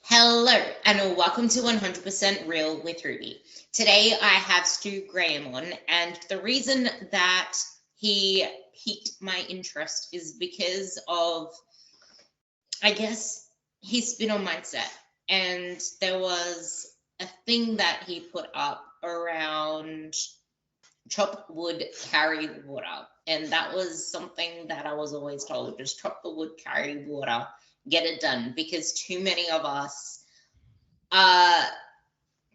Hello, and welcome to 100% Real with Ruby. Today I have Stu Graham on, and the reason that he piqued my interest is because of, I guess, his spin on mindset. And there was a thing that he put up around chop wood, carry water. And that was something that I was always told, just chop the wood, carry water, get it done. Because too many of us are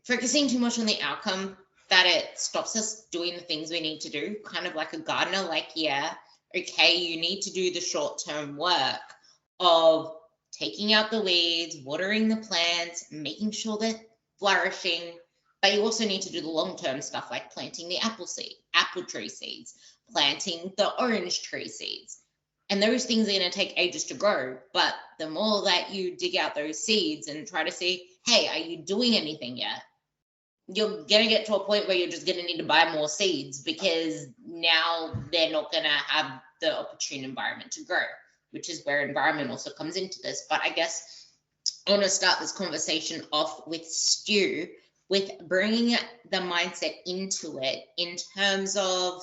focusing too much on the outcome that it stops us doing the things we need to do. Kind of like a gardener, like, yeah, okay, you need to do the short term work of taking out the weeds, watering the plants, making sure they're flourishing. But you also need to do the long term stuff like planting the apple tree seeds, planting the orange tree seeds. And those things are going to take ages to grow. But the more that you dig out those seeds and try to see, hey, are you doing anything yet? You're going to get to a point where you're just going to need to buy more seeds because now they're not going to have the opportune environment to grow, which is where environment also comes into this. But I guess I want to start this conversation off with Stu, with bringing the mindset into it in terms of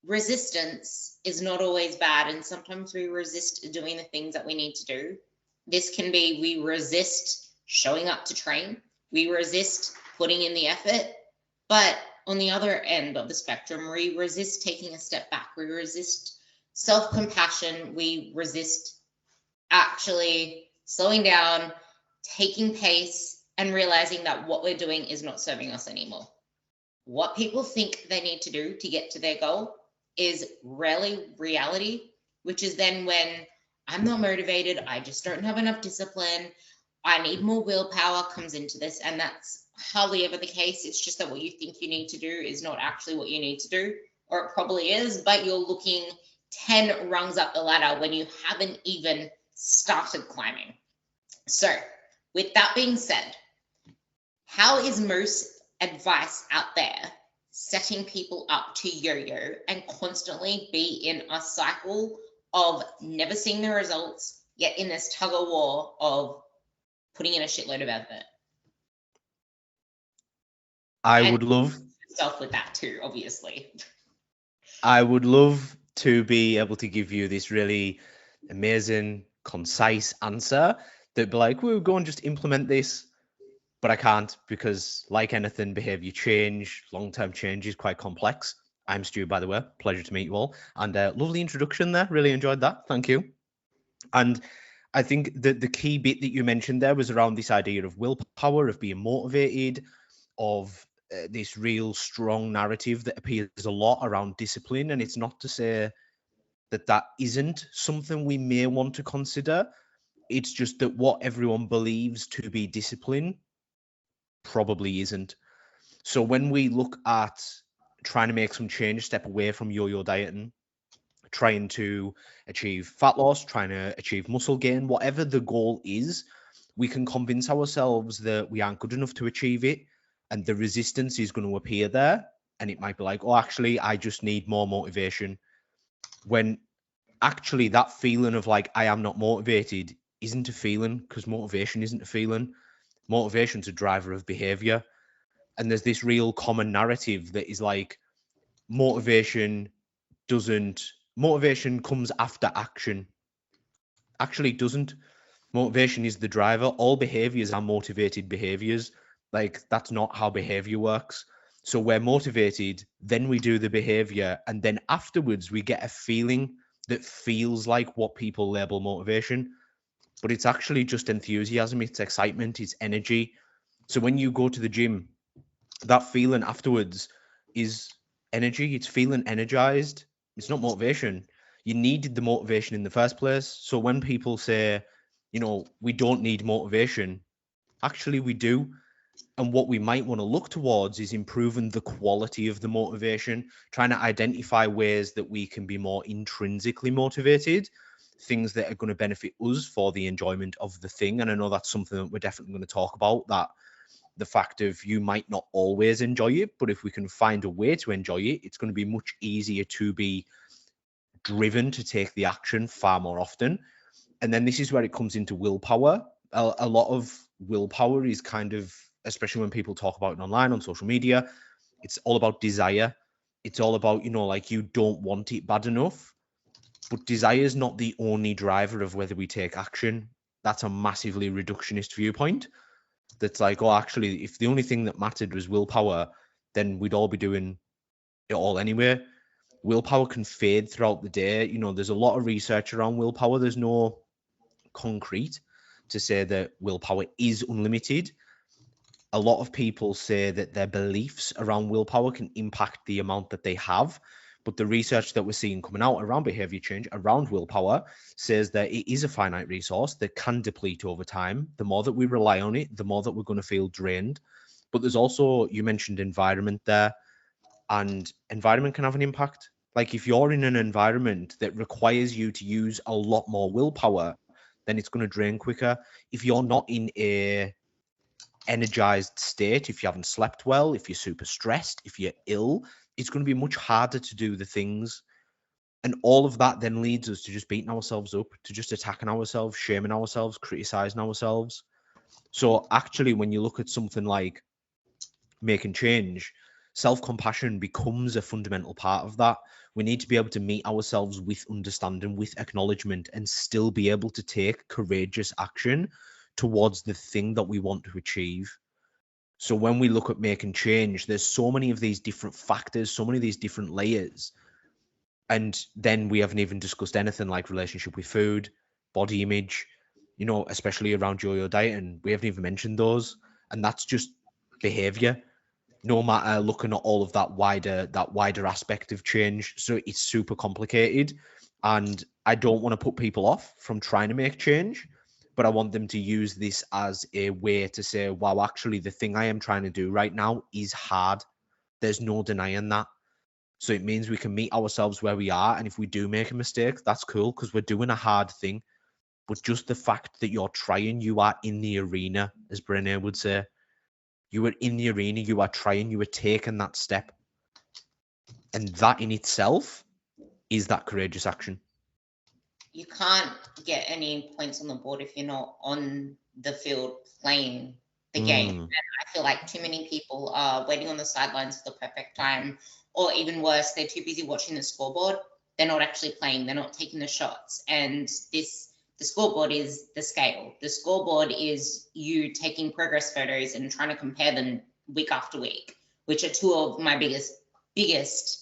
resistance is not always bad. And sometimes we resist doing the things that we need to do. This can be we resist showing up to train, we resist putting in the effort. But on the other end of the spectrum, we resist taking a step back. We resist self-compassion. We resist actually slowing down, taking pace, and realizing that what we're doing is not serving us anymore. What people think they need to do to get to their goal is rarely reality, which is then when I'm not motivated, I just don't have enough discipline, I need more willpower comes into this. And that's hardly ever the case. It's just that what you think you need to do is not actually what you need to do, or it probably is, but you're looking 10 rungs up the ladder when you haven't even started climbing. So, with that being said, how is most advice out there setting people up to yo-yo and constantly be in a cycle of never seeing the results, yet in this tug of war of putting in a shitload of effort? I And would love yourself with that too, obviously. I would love to be able to give you this really amazing, concise answer that'd be like, we'll go and just implement this. But I can't because, like anything, behavior change, long-term change is quite complex. I'm Stu, by the way. Pleasure to meet you all. And lovely introduction there. Really enjoyed that. Thank you. And I think that the key bit that you mentioned there was around this idea of willpower, of being motivated, of this real strong narrative that appears a lot around discipline. And it's not to say that that isn't something we may want to consider. It's just that what everyone believes to be discipline probably isn't. So when we look at trying to make some change, step away from yo-yo dieting, trying to achieve fat loss, trying to achieve muscle gain, whatever the goal is, we can convince ourselves that we aren't good enough to achieve it, and the resistance is going to appear there. And it might be like, oh, actually, I just need more motivation. When actually, that feeling of like, I am not motivated isn't a feeling, because motivation isn't a feeling. Motivation's a driver of behavior. And there's this real common narrative that is like, motivation doesn't, motivation comes after action. Actually, it doesn't. Motivation is the driver. All behaviors are motivated behaviors. Like, that's not how behavior works. So we're motivated, then we do the behavior, and then afterwards we get a feeling that feels like what people label motivation. But it's actually just enthusiasm, it's excitement, it's energy. So when you go to the gym, that feeling afterwards is energy. It's feeling energized. It's not motivation. You needed the motivation in the first place. So when people say, we don't need motivation, actually we do. And what we might want to look towards is improving the quality of the motivation, trying to identify ways that we can be more intrinsically motivated, things that are going to benefit us for the enjoyment of the thing. And I know that's something that we're definitely going to talk about, that the fact of you might not always enjoy it, but if we can find a way to enjoy it, it's going to be much easier to be driven to take the action far more often. And then this is where it comes into willpower. a lot of willpower is kind of, especially when people talk about it online on social media, it's all about desire. It's all about, like you don't want it bad enough. But desire is not the only driver of whether we take action. That's a massively reductionist viewpoint. That's like, oh, actually, if the only thing that mattered was willpower, then we'd all be doing it all anyway. Willpower can fade throughout the day. There's a lot of research around willpower. There's no concrete to say that willpower is unlimited. A lot of people say that their beliefs around willpower can impact the amount that they have. But the research that we're seeing coming out around behavior change, around willpower, says that it is a finite resource that can deplete over time. The more that we rely on it, the more that we're going to feel drained. But there's also, you mentioned environment there, and environment can have an impact. Like if you're in an environment that requires you to use a lot more willpower, then it's going to drain quicker. If you're not in a energized state, if you haven't slept well, if you're super stressed, if you're ill, it's going to be much harder to do the things. And all of that then leads us to just beating ourselves up, to just attacking ourselves, shaming ourselves, criticizing ourselves. So actually, when you look at something like making change, self-compassion becomes a fundamental part of that. We need to be able to meet ourselves with understanding, with acknowledgement, and still be able to take courageous action towards the thing that we want to achieve. So when we look at making change, there's so many of these different factors, so many of these different layers. And then we haven't even discussed anything like relationship with food, body image, especially around yo-yo diet. And we haven't even mentioned those. And that's just behavior, no matter looking at all of that wider aspect of change. So it's super complicated. And I don't want to put people off from trying to make change, but I want them to use this as a way to say, wow, actually, the thing I am trying to do right now is hard. There's no denying that. So it means we can meet ourselves where we are. And if we do make a mistake, that's cool because we're doing a hard thing. But just the fact that you're trying, you are in the arena, as Brené would say. You are in the arena, you are trying, you are taking that step. And that in itself is that courageous action. You can't get any points on the board if you're not on the field playing the game. And I feel like too many people are waiting on the sidelines for the perfect time, or even worse, they're too busy watching the scoreboard. They're not actually playing, they're not taking the shots. And the scoreboard is the scale. The scoreboard is you taking progress photos and trying to compare them week after week, which are two of my biggest icks.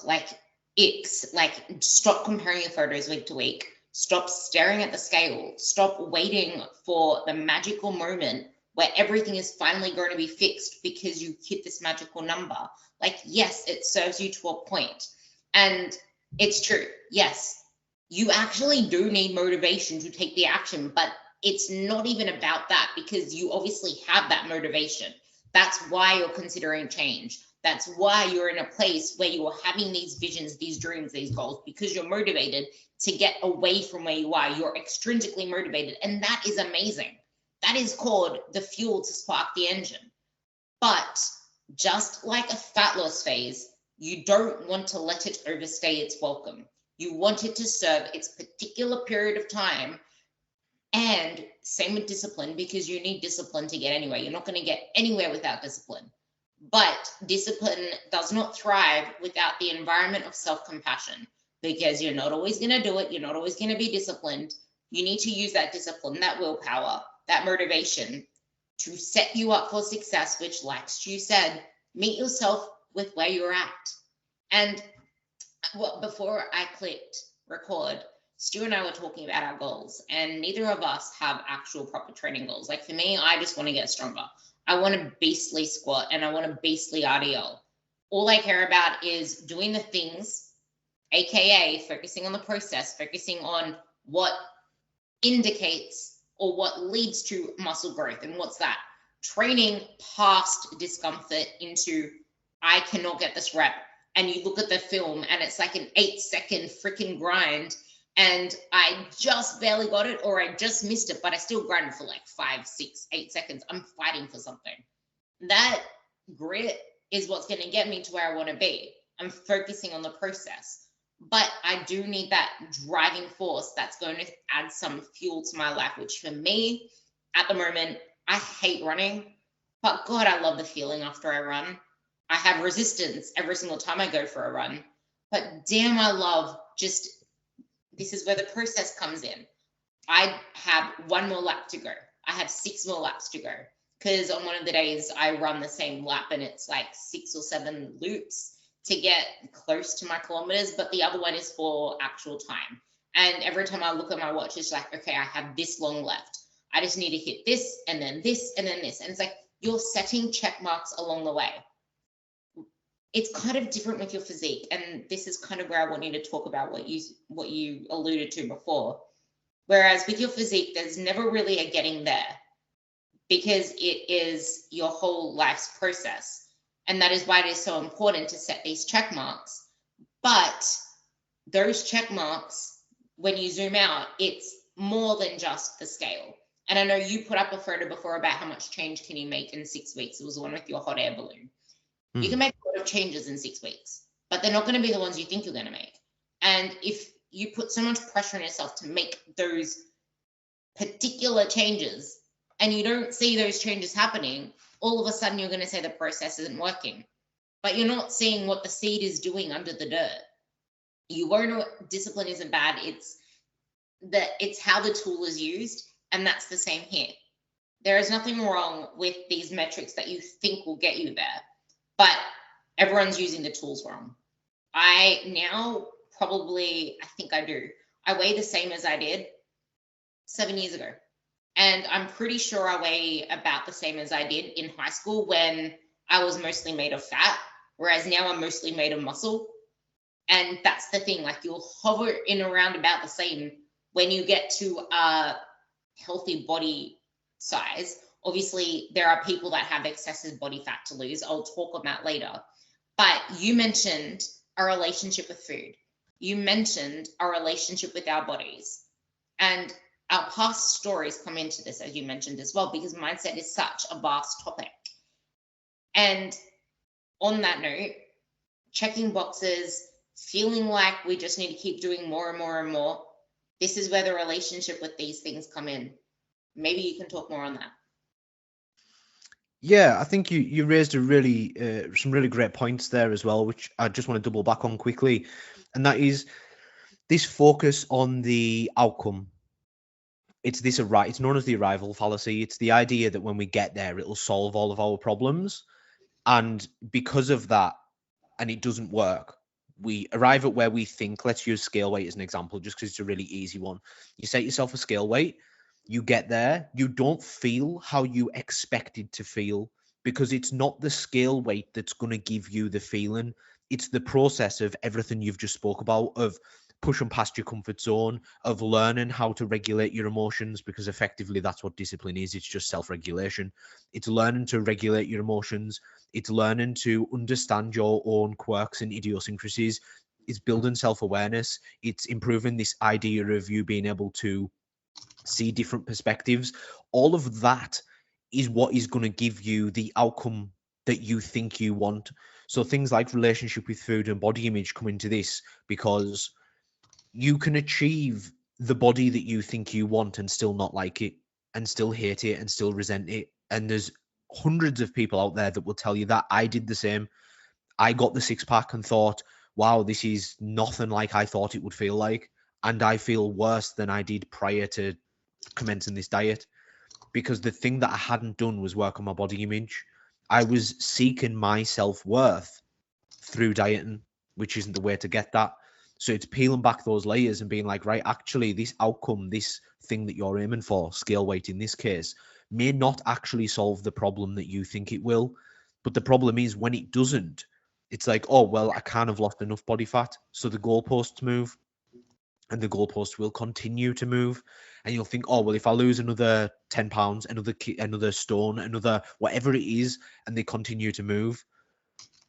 Like, stop comparing your photos week to week. Stop staring at the scale. Stop waiting for the magical moment where everything is finally going to be fixed because you hit this magical number. Like, yes, it serves you to a point. And it's true. Yes, you actually do need motivation to take the action, but it's not even about that because you obviously have that motivation. That's why you're considering change. That's why you're in a place where you are having these visions, these dreams, these goals, because you're motivated to get away from where you are. You're extrinsically motivated, and that is amazing. That is called the fuel to spark the engine. But just like a fat loss phase, you don't want to let it overstay its welcome. You want it to serve its particular period of time. And same with discipline, because you need discipline to get anywhere. You're not going to get anywhere without discipline. But discipline does not thrive without the environment of self-compassion, because you're not always going to do it. You're not always going to be disciplined. You need to use that discipline, that willpower, that motivation to set you up for success, which, like Stu said, meet yourself with where you're at. And before I clicked record, Stu and I were talking about our goals, and neither of us have actual proper training goals. Like for me, I just want to get stronger. I want a beastly squat and I want a beastly RDL. All I care about is doing the things, AKA focusing on the process, focusing on what indicates or what leads to muscle growth. And what's that? Training past discomfort into, I cannot get this rep. And you look at the film and it's like an 8-second freaking grind. And I just barely got it, or I just missed it, but I still grinded for like 5, 6, 8 seconds. I'm fighting for something. That grit is what's going to get me to where I want to be. I'm focusing on the process. but I do need that driving force that's going to add some fuel to my life, which for me at the moment, I hate running, but God, I love the feeling after I run. I have resistance every single time I go for a run, but damn, I love just this is where the process comes in. I have one more lap to go. I have 6 more laps to go because on one of the days I run the same lap and it's like 6 or 7 loops to get close to my kilometers, but the other one is for actual time. And every time I look at my watch, it's like, okay, I have this long left. I just need to hit this and then this and then this. And it's like you're setting check marks along the way. It's kind of different with your physique. And this is kind of where I want you to talk about what you alluded to before. Whereas with your physique, there's never really a getting there because it is your whole life's process. And that is why it is so important to set these check marks. But those check marks, when you zoom out, it's more than just the scale. And I know you put up a photo before about how much change can you make in 6 weeks. It was the one with your hot air balloon. You can make a lot of changes in 6 weeks, but they're not going to be the ones you think you're going to make. And if you put so much pressure on yourself to make those particular changes and you don't see those changes happening, all of a sudden you're going to say the process isn't working, but you're not seeing what the seed is doing under the dirt. You won't know discipline isn't bad. It's how the tool is used. And that's the same here. There is nothing wrong with these metrics that you think will get you there, but everyone's using the tools wrong. I now I think I do. I weigh the same as I did 7 years ago. And I'm pretty sure I weigh about the same as I did in high school when I was mostly made of fat, whereas now I'm mostly made of muscle. And that's the thing, like you'll hover in around about the same when you get to a healthy body size. Obviously, there are people that have excessive body fat to lose. I'll talk on that later. But you mentioned a relationship with food. You mentioned our relationship with our bodies. And our past stories come into this, as you mentioned as well, because mindset is such a vast topic. And on that note, checking boxes, feeling like we just need to keep doing more and more and more, this is where the relationship with these things come in. Maybe you can talk more on that. Yeah, I think you raised a really some really great points there as well, which I just want to double back on quickly, and that is this focus on the outcome. It's known as the arrival fallacy. It's the idea that when we get there, it'll solve all of our problems, and because of that, and it doesn't work. We arrive at where we think. Let's use scale weight as an example, just because it's a really easy one. You set yourself a scale weight. You get there, you don't feel how you expected to feel because it's not the scale weight that's going to give you the feeling. It's the process of everything you've just spoke about, of pushing past your comfort zone, of learning how to regulate your emotions, because effectively that's what discipline is. It's just self-regulation. It's learning to regulate your emotions. It's learning to understand your own quirks and idiosyncrasies. It's building self-awareness. It's improving this idea of you being able to see different perspectives. All of that is what is going to give you the outcome that you think you want. So things like relationship with food and body image come into this, because you can achieve the body that you think you want and still not like it, and still hate it, and still resent it. And there's hundreds of people out there that will tell you that. I did the same. I got the 6-pack and thought, wow, this is nothing like I thought it would feel like. And I feel worse than I did prior to commencing this diet, because the thing that I hadn't done was work on my body image. I was seeking my self-worth through dieting, which isn't the way to get that. So it's peeling back those layers and being like, right, actually this outcome, this thing that you're aiming for, scale weight in this case, may not actually solve the problem that you think it will. But the problem is when it doesn't, it's like, oh, well, I can't have lost enough body fat. So the goalposts move, and the goalpost will continue to move, and you'll think, oh, well, if I lose another 10 pounds, another stone, another whatever it is, and they continue to move.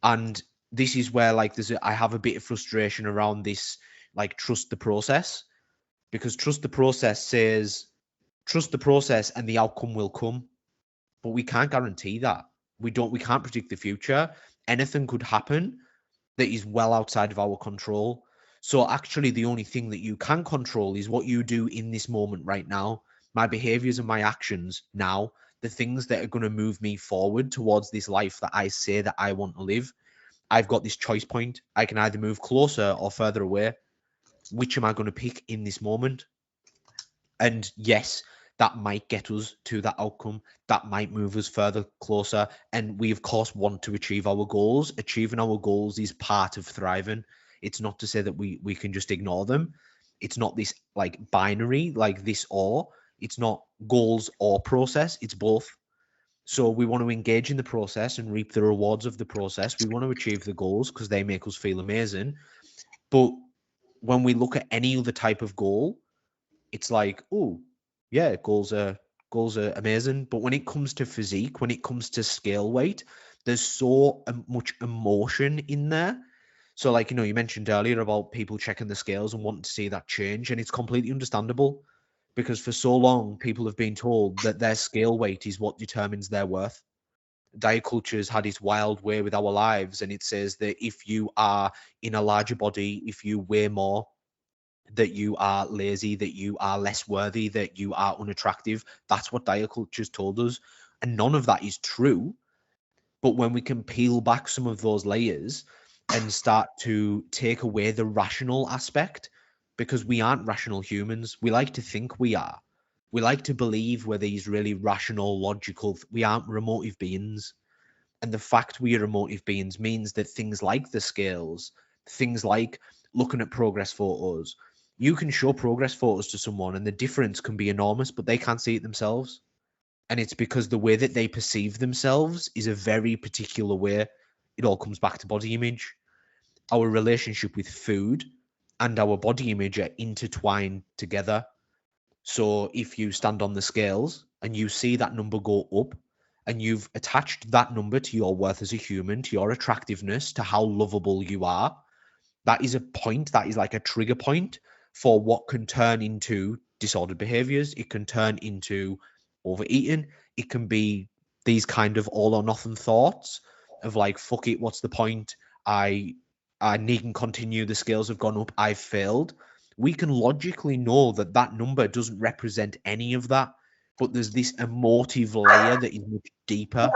And this is where, like, I have a bit of frustration around this, like, trust the process, because trust the process says trust the process and the outcome will come, but we can't guarantee that. We can't predict the future. Anything could happen that is well outside of our control. So actually, the only thing that you can control is what you do in this moment right now, my behaviors and my actions now, the things that are going to move me forward towards this life that I say that I want to live. I've got this choice point. I can either move closer or further away. Which am I going to pick in this moment? And yes, that might get us to that outcome. That might move us further closer. And we, of course, want to achieve our goals. Achieving our goals is part of thriving. It's not to say that we can just ignore them. It's not this like binary, like this or. It's not goals or process. It's both. So we want to engage in the process and reap the rewards of the process. We want to achieve the goals because they make us feel amazing. But when we look at any other type of goal, it's like, oh, yeah, goals are amazing. But when it comes to physique, when it comes to scale weight, there's so much emotion in there. So, like, you mentioned earlier about people checking the scales and wanting to see that change, and it's completely understandable because for so long people have been told that their scale weight is what determines their worth. Diet culture's had its wild way with our lives, and it says that if you are in a larger body, if you weigh more, that you are lazy, that you are less worthy, that you are unattractive. That's what diet culture's told us. And none of that is true. But when we can peel back some of those layers and start to take away the rational aspect, because we aren't rational humans, we like to think we are. We like to believe we're these really rational, logical, we aren't emotive beings. And the fact we are emotive beings means that things like the scales, things like looking at progress photos, you can show progress photos to someone and the difference can be enormous, but they can't see it themselves. And it's because the way that they perceive themselves is a very particular way. It all comes back to body image. Our relationship with food and our body image are intertwined together. So if you stand on the scales and you see that number go up, and you've attached that number to your worth as a human, to your attractiveness, to how lovable you are, that is a point, that is like a trigger point for what can turn into disordered behaviors. It can turn into overeating. It can be these kind of all or nothing thoughts of like, fuck it, what's the point? I needn't continue. The scales have gone up. I've failed. We can logically know that that number doesn't represent any of that, but there's this emotive layer that is much deeper.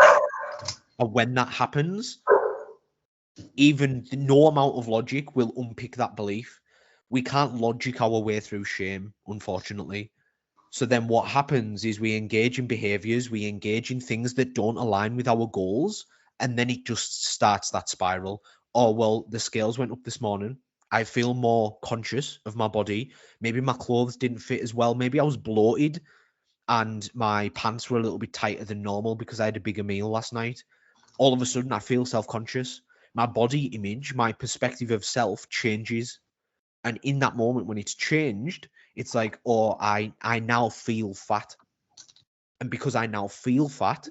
And when that happens, even no amount of logic will unpick that belief. We can't logic our way through shame, unfortunately. So then what happens is we engage in behaviors, we engage in things that don't align with our goals, and then it just starts that spiral. Oh, well, the scales went up this morning. I feel more conscious of my body. Maybe my clothes didn't fit as well. Maybe I was bloated and my pants were a little bit tighter than normal because I had a bigger meal last night. All of a sudden, I feel self-conscious. My body image, my perspective of self changes. And in that moment when it's changed, it's like, oh, I now feel fat. And because I now feel fat,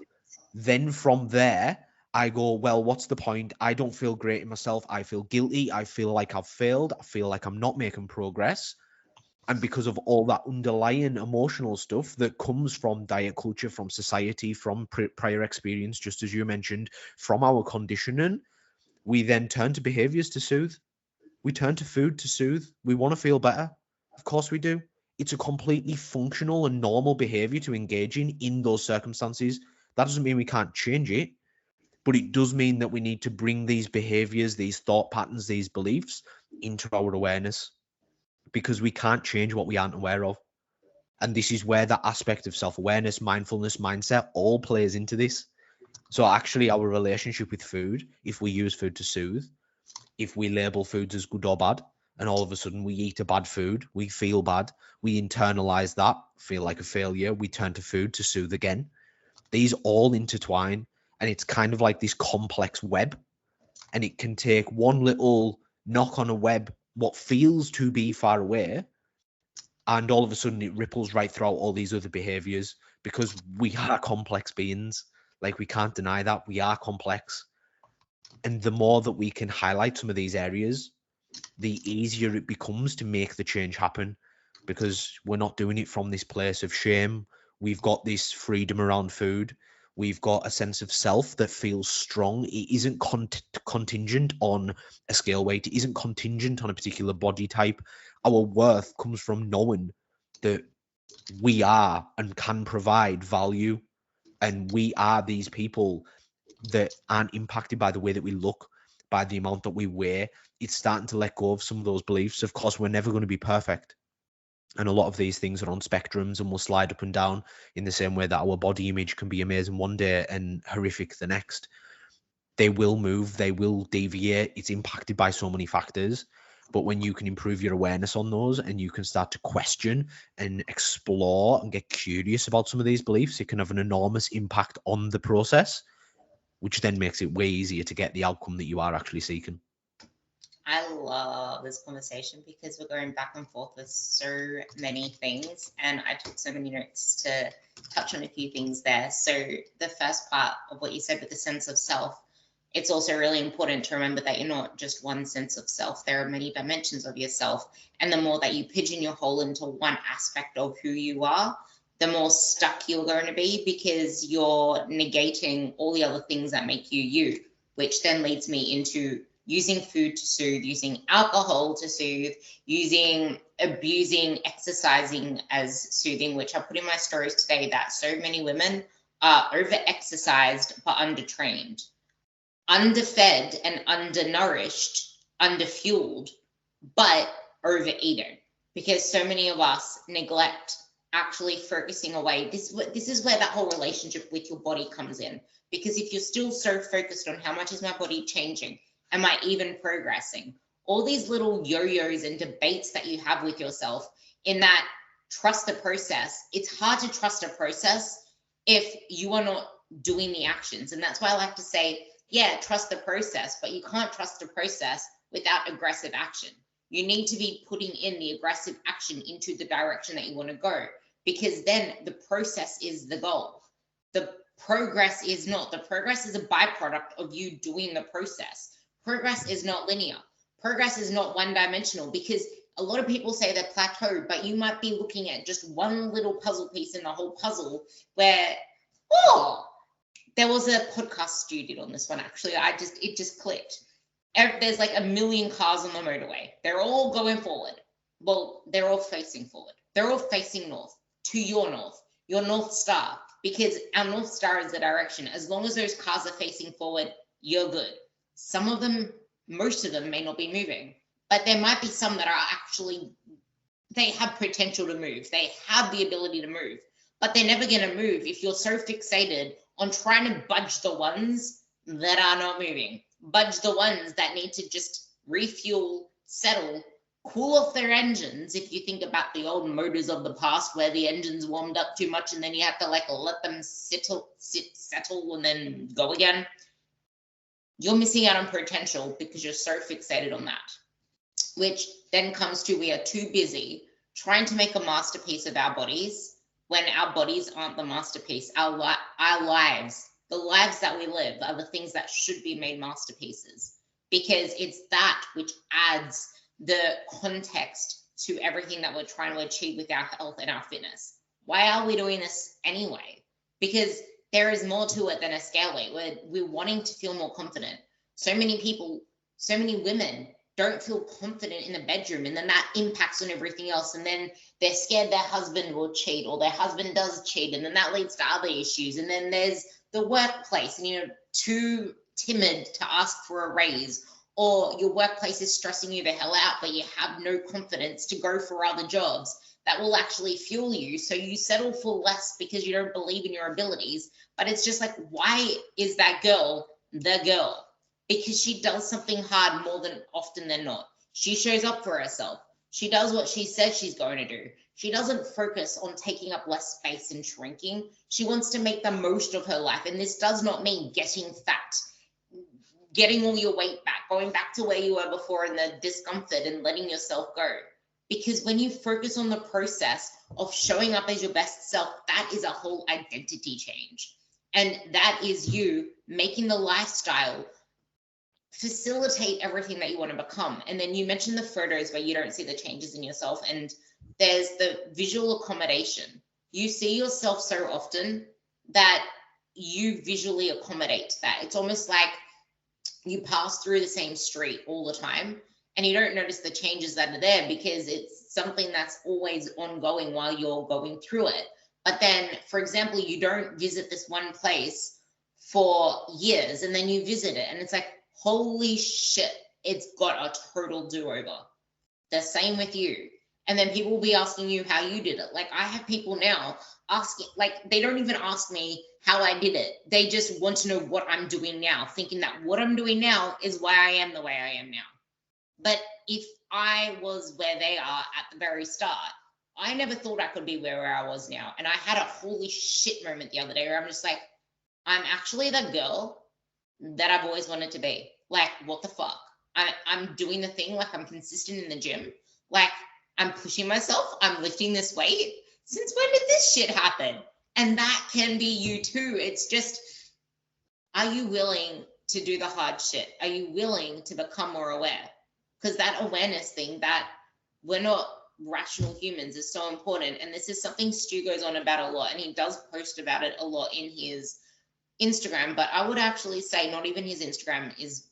then from there, I go, well, what's the point? I don't feel great in myself. I feel guilty. I feel like I've failed. I feel like I'm not making progress. And because of all that underlying emotional stuff that comes from diet culture, from society, from prior experience, just as you mentioned, from our conditioning, we then turn to behaviors to soothe. We turn to food to soothe. We want to feel better. Of course we do. It's a completely functional and normal behavior to engage in those circumstances. That doesn't mean we can't change it, but it does mean that we need to bring these behaviors, these thought patterns, these beliefs into our awareness, because we can't change what we aren't aware of. And this is where that aspect of self-awareness, mindfulness, mindset all plays into this. So actually our relationship with food, if we use food to soothe, if we label foods as good or bad, and all of a sudden we eat a bad food, we feel bad, we internalize that, feel like a failure, we turn to food to soothe again. These all intertwine, and it's kind of like this complex web, and it can take one little knock on a web, what feels to be far away, and all of a sudden it ripples right throughout all these other behaviors, because we are complex beings. Like, we can't deny that we are complex. And the more that we can highlight some of these areas, the easier it becomes to make the change happen, because we're not doing it from this place of shame. We've got this freedom around food. We've got a sense of self that feels strong. It isn't contingent on a scale weight. It isn't contingent on a particular body type. Our worth comes from knowing that we are and can provide value, and we are these people that aren't impacted by the way that we look, by the amount that we weigh. It's starting to let go of some of those beliefs. Of course, we're never going to be perfect. And a lot of these things are on spectrums and will slide up and down in the same way that our body image can be amazing one day and horrific the next. They will move, they will deviate. It's impacted by so many factors. But when you can improve your awareness on those and you can start to question and explore and get curious about some of these beliefs, it can have an enormous impact on the process, which then makes it way easier to get the outcome that you are actually seeking. I love this conversation because we're going back and forth with so many things, and I took so many notes to touch on a few things there. So the first part of what you said with the sense of self, it's also really important to remember that you're not just one sense of self. There are many dimensions of yourself, and the more that you pigeonhole into one aspect of who you are, the more stuck you're going to be, because you're negating all the other things that make you you, which then leads me into using food to soothe, using alcohol to soothe, abusing exercising as soothing, which I put in my stories today, that so many women are over-exercised but undertrained, underfed and undernourished, underfueled, but overeaten, because so many of us neglect actually focusing away. This is where that whole relationship with your body comes in, because if you're still so focused on how much is my body changing, am I even progressing? All these little yo-yos and debates that you have with yourself in that trust the process. It's hard to trust a process if you are not doing the actions. And that's why I like to say, yeah, trust the process, but you can't trust the process without aggressive action. You need to be putting in the aggressive action into the direction that you want to go, because then the process is the goal. The progress is not. The progress is a byproduct of you doing the process. Progress is not linear. Progress is not one-dimensional, because a lot of people say they're plateaued, but you might be looking at just one little puzzle piece in the whole puzzle where, there was a podcast Stu did on this one, actually. It just clicked. There's like a million cars on the motorway. They're all going forward. Well, they're all facing forward. They're all facing north, to your North Star, because our North Star is the direction. As long as those cars are facing forward, you're good. Some of them, most of them may not be moving, but there might be some that are actually, they have potential to move. They have the ability to move, but they're never going to move if you're so fixated on trying to budge the ones that are not moving, budge the ones that need to just refuel, settle, cool off their engines. If you think about the old motors of the past where the engines warmed up too much and then you have to like let them settle and then go again, you're missing out on potential because you're so fixated on that. Which then comes to, we are too busy trying to make a masterpiece of our bodies when our bodies aren't the masterpiece. Our lives, the lives that we live, are the things that should be made masterpieces, because it's that which adds the context to everything that we're trying to achieve with our health and our fitness. Why are we doing this anyway? Because there is more to it than a scale weight. We're wanting to feel more confident. So many people, so many women don't feel confident in the bedroom, and then that impacts on everything else. And then they're scared their husband will cheat, or their husband does cheat, and then that leads to other issues. And then there's the workplace, and you're too timid to ask for a raise, or your workplace is stressing you the hell out, but you have no confidence to go for other jobs that will actually fuel you. So you settle for less because you don't believe in your abilities. But it's just like, why is that girl the girl? Because she does something hard more than often than not. She shows up for herself. She does what she says she's going to do. She doesn't focus on taking up less space and shrinking. She wants to make the most of her life. And this does not mean getting fat, getting all your weight back, going back to where you were before in the discomfort and letting yourself go. Because when you focus on the process of showing up as your best self, that is a whole identity change. And that is you making the lifestyle facilitate everything that you want to become. And then you mentioned the photos where you don't see the changes in yourself, and there's the visual accommodation. You see yourself so often that you visually accommodate that. It's almost like you pass through the same street all the time and you don't notice the changes that are there because it's something that's always ongoing while you're going through it. But then, for example, you don't visit this one place for years and then you visit it and it's like, holy shit, it's got a total do-over. The same with you. And then people will be asking you how you did it. Like, I have people now asking, like, they don't even ask me how I did it. They just want to know what I'm doing now, thinking that what I'm doing now is why I am the way I am now. But if I was where they are at the very start, I never thought I could be where I was now. And I had a holy shit moment the other day where I'm just like, I'm actually the girl that I've always wanted to be. Like, what the fuck? I'm doing the thing, like I'm consistent in the gym. Like, I'm pushing myself, I'm lifting this weight. Since when did this shit happen? And that can be you too. It's just, are you willing to do the hard shit? Are you willing to become more aware? Because that awareness thing, that we're not rational humans, is so important. And this is something Stu goes on about a lot, and he does post about it a lot in his Instagram. But I would actually say not even his Instagram is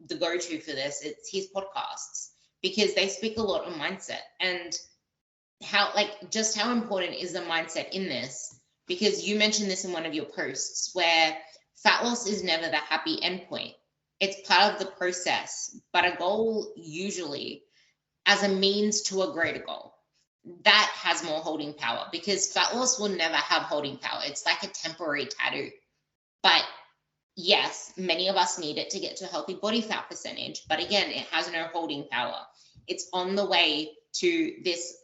the go-to for this. It's his podcasts, because they speak a lot on mindset and how, like, just how important is the mindset in this? Because you mentioned this in one of your posts where fat loss is never the happy endpoint. It's part of the process, but a goal usually as a means to a greater goal. That has more holding power, because fat loss will never have holding power. It's like a temporary tattoo. But yes, many of us need it to get to a healthy body fat percentage. But again, it has no holding power. It's on the way to this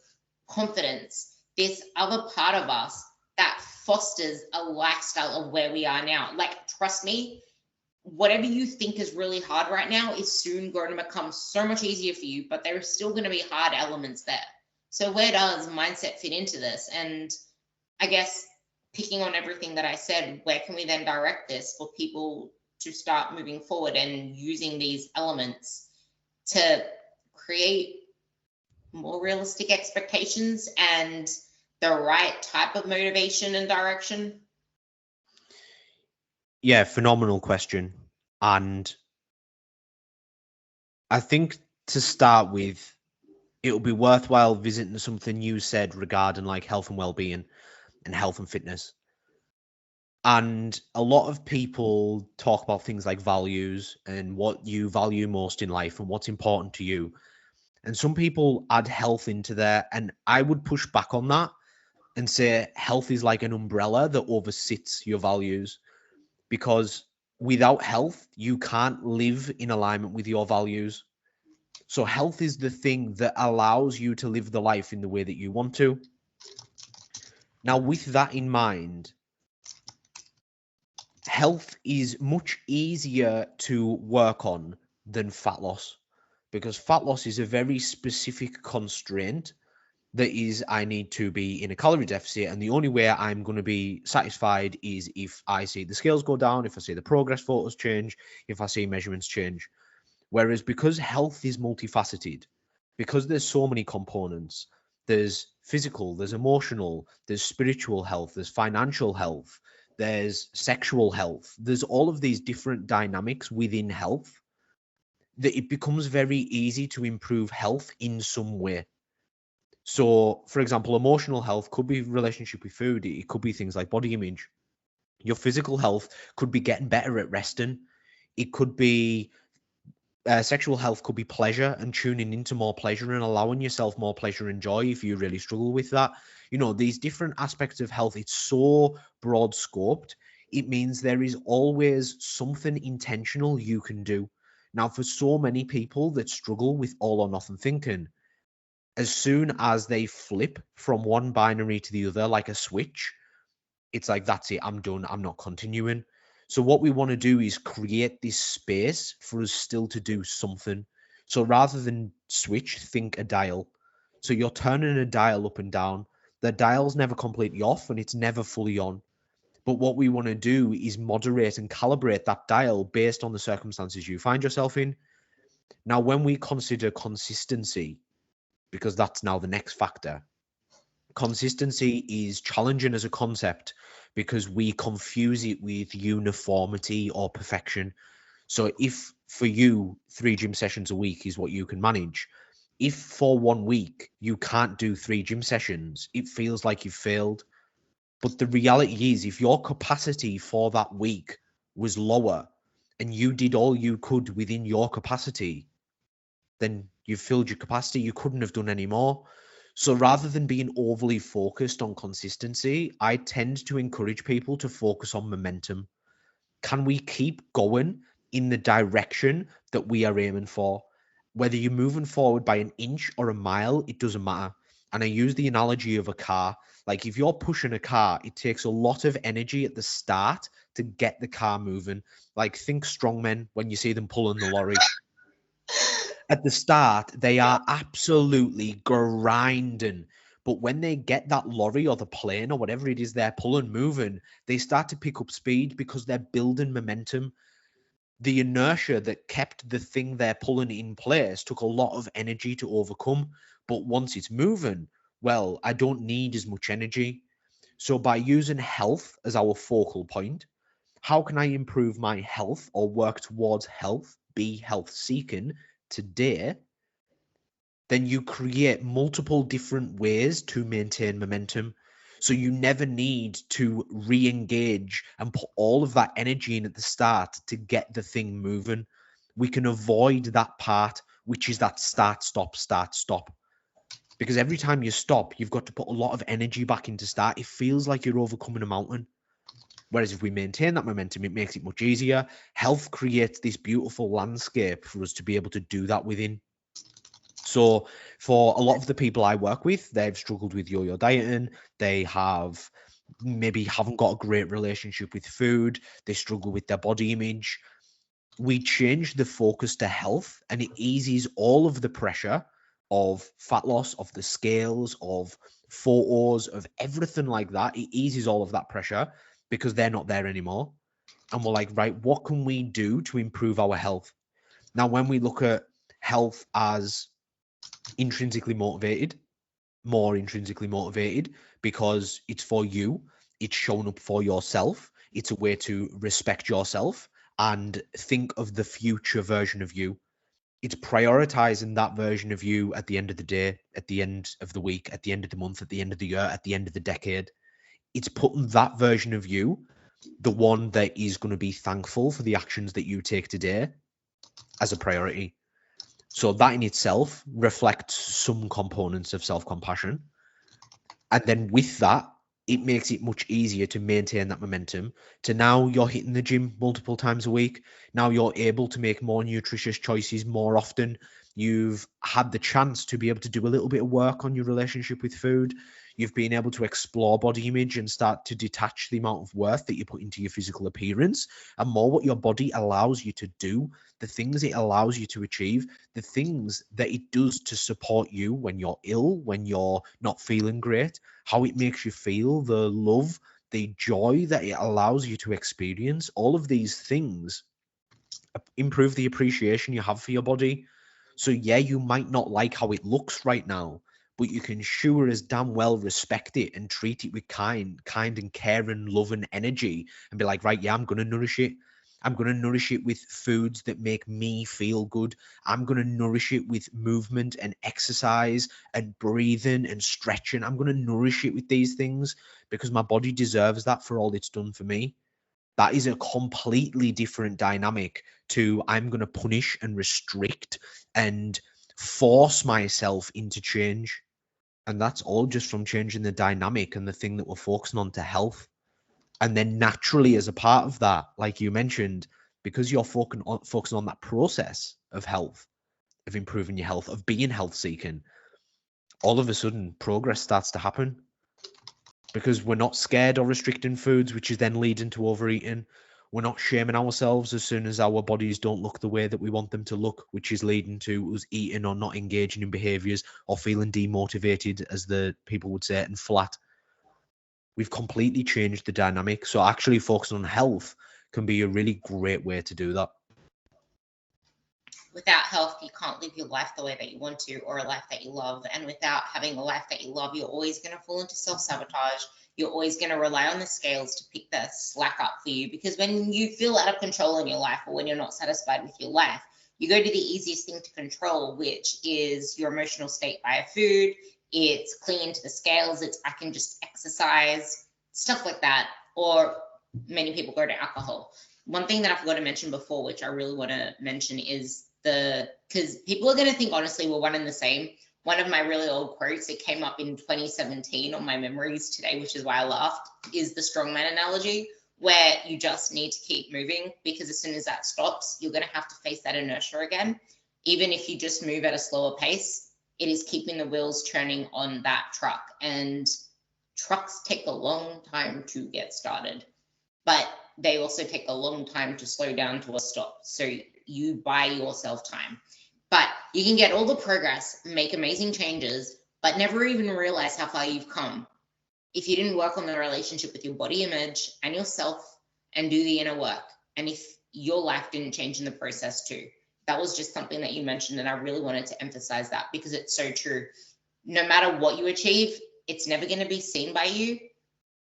confidence, this other part of us that fosters a lifestyle of where we are now. Like, trust me, whatever you think is really hard right now is soon going to become so much easier for you, but there are still going to be hard elements there. So where does mindset fit into this? And I guess, picking on everything that I said, where can we then direct this for people to start moving forward and using these elements to create more realistic expectations and the right type of motivation and direction? Yeah, phenomenal question. And I think to start with, it'll be worthwhile visiting something you said regarding like health and well-being and health and fitness. And a lot of people talk about things like values and what you value most in life and what's important to you. And some people add health into there. And I would push back on that and say health is like an umbrella that oversits your values, because without health, you can't live in alignment with your values. So health is the thing that allows you to live the life in the way that you want to. Now, with that in mind, health is much easier to work on than fat loss, because fat loss is a very specific constraint that is, I need to be in a calorie deficit, and the only way I'm going to be satisfied is if I see the scales go down, if I see the progress photos change, if I see measurements change. Whereas because health is multifaceted, because there's so many components, there's physical, there's emotional, there's spiritual health, there's financial health, there's sexual health, there's all of these different dynamics within health, that it becomes very easy to improve health in some way. So, for example, emotional health could be relationship with food. It could be things like body image. Your physical health could be getting better at resting. It could be sexual health, could be pleasure and tuning into more pleasure and allowing yourself more pleasure and joy if you really struggle with that. You know, these different aspects of health, it's so broad scoped. It means there is always something intentional you can do. Now, for so many people that struggle with all or nothing thinking, as soon as they flip from one binary to the other, like a switch, it's like, that's it, I'm done, I'm not continuing. So what we want to do is create this space for us still to do something. So rather than switch, think a dial. So you're turning a dial up and down. The dial's never completely off and it's never fully on. But what we want to do is moderate and calibrate that dial based on the circumstances you find yourself in. Now, when we consider consistency, because that's now the next factor, consistency is challenging as a concept because we confuse it with uniformity or perfection. So if for you 3 gym sessions a week is what you can manage, if for 1 week you can't do 3 gym sessions, it feels like you've failed. But the reality is, if your capacity for that week was lower and you did all you could within your capacity, then you've filled your capacity. You couldn't have done any more. So rather than being overly focused on consistency, I tend to encourage people to focus on momentum. Can we keep going in the direction that we are aiming for? Whether you're moving forward by an inch or a mile, it doesn't matter. And I use the analogy of a car. Like if you're pushing a car, it takes a lot of energy at the start to get the car moving. Like think strongmen when you see them pulling the lorry. At the start, they are absolutely grinding. But when they get that lorry or the plane or whatever it is they're pulling moving, they start to pick up speed because they're building momentum. The inertia that kept the thing they're pulling in place took a lot of energy to overcome. But once it's moving, well, I don't need as much energy. So by using health as our focal point, how can I improve my health or work towards health, be health seeking today? Then you create multiple different ways to maintain momentum. So you never need to re-engage and put all of that energy in at the start to get the thing moving. We can avoid that part, which is that start, stop, start, stop. Because every time you stop, you've got to put a lot of energy back into start. It feels like you're overcoming a mountain. Whereas if we maintain that momentum, it makes it much easier. Health creates this beautiful landscape for us to be able to do that within. So for a lot of the people I work with, they've struggled with yo-yo dieting. They have maybe haven't got a great relationship with food. They struggle with their body image. We change the focus to health and it eases all of the pressure of fat loss, of the scales, of photos, of everything like that. It eases all of that pressure because they're not there anymore. And we're like, right, what can we do to improve our health? Now, when we look at health as intrinsically motivated, more intrinsically motivated because it's for you, it's shown up for yourself, it's a way to respect yourself and think of the future version of you. It's prioritizing that version of you at the end of the day, at the end of the week, at the end of the month, at the end of the year, at the end of the decade. It's putting that version of you, the one that is going to be thankful for the actions that you take today, as a priority. So that in itself reflects some components of self-compassion. And then with that, it makes it much easier to maintain that momentum. To now you're hitting the gym multiple times a week. Now you're able to make more nutritious choices more often. You've had the chance to be able to do a little bit of work on your relationship with food. You've been able to explore body image and start to detach the amount of worth that you put into your physical appearance and more what your body allows you to do, the things it allows you to achieve, the things that it does to support you when you're ill, when you're not feeling great, how it makes you feel, the love, the joy that it allows you to experience. All of these things improve the appreciation you have for your body. So yeah, you might not like how it looks right now, but you can sure as damn well respect it and treat it with kind and caring, love and energy and be like, right, yeah, I'm going to nourish it. I'm going to nourish it with foods that make me feel good. I'm going to nourish it with movement and exercise and breathing and stretching. I'm going to nourish it with these things because my body deserves that for all it's done for me. That is a completely different dynamic to I'm going to punish and restrict and force myself into change. And that's all just from changing the dynamic and the thing that we're focusing on to health. And then naturally, as a part of that, like you mentioned, because you're focusing on that process of health, of improving your health, of being health seeking, all of a sudden progress starts to happen because we're not scared or restricting foods, which is then leading to overeating. We're not shaming ourselves as soon as our bodies don't look the way that we want them to look, which is leading to us eating or not engaging in behaviors or feeling demotivated, as the people would say, and flat. We've completely changed the dynamic. So actually focusing on health can be a really great way to do that. without health, you can't live your life the way that you want to, or a life that you love. And without having a life that you love, you're always going to fall into self-sabotage. You're always going to rely on the scales to pick the slack up for you, because when you feel out of control in your life, or when you're not satisfied with your life, you go to the easiest thing to control, which is your emotional state via food. It's clinging to the scales. It's I can just exercise, stuff like that. Or many people go to alcohol. One thing that I forgot to mention before, which I really want to mention, is because people are going to think, honestly, we're one and the same. One of my really old quotes, it came up in 2017 on my memories today, which is why I laughed, is the strongman analogy, where you just need to keep moving, because as soon as that stops, you're going to have to face that inertia again. Even if you just move at a slower pace, it is keeping the wheels turning on that truck. And trucks take a long time to get started, but they also take a long time to slow down to a stop. So you buy yourself time. But you can get all the progress, make amazing changes, but never even realize how far you've come if you didn't work on the relationship with your body image and yourself and do the inner work. And if your life didn't change in the process too. That was just something that you mentioned, and I really wanted to emphasize that, because it's so true. No matter what you achieve, it's never going to be seen by you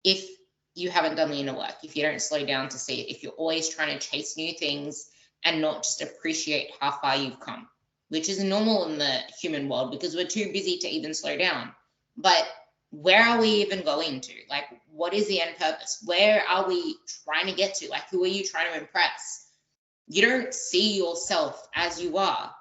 if you haven't done the inner work, if you don't slow down to see it, if you're always trying to chase new things and not just appreciate how far you've come, which is normal in the human world because we're too busy to even slow down. But where are we even going to? Like, what is the end purpose? Where are we trying to get to? Like, who are you trying to impress? You don't see yourself as you are.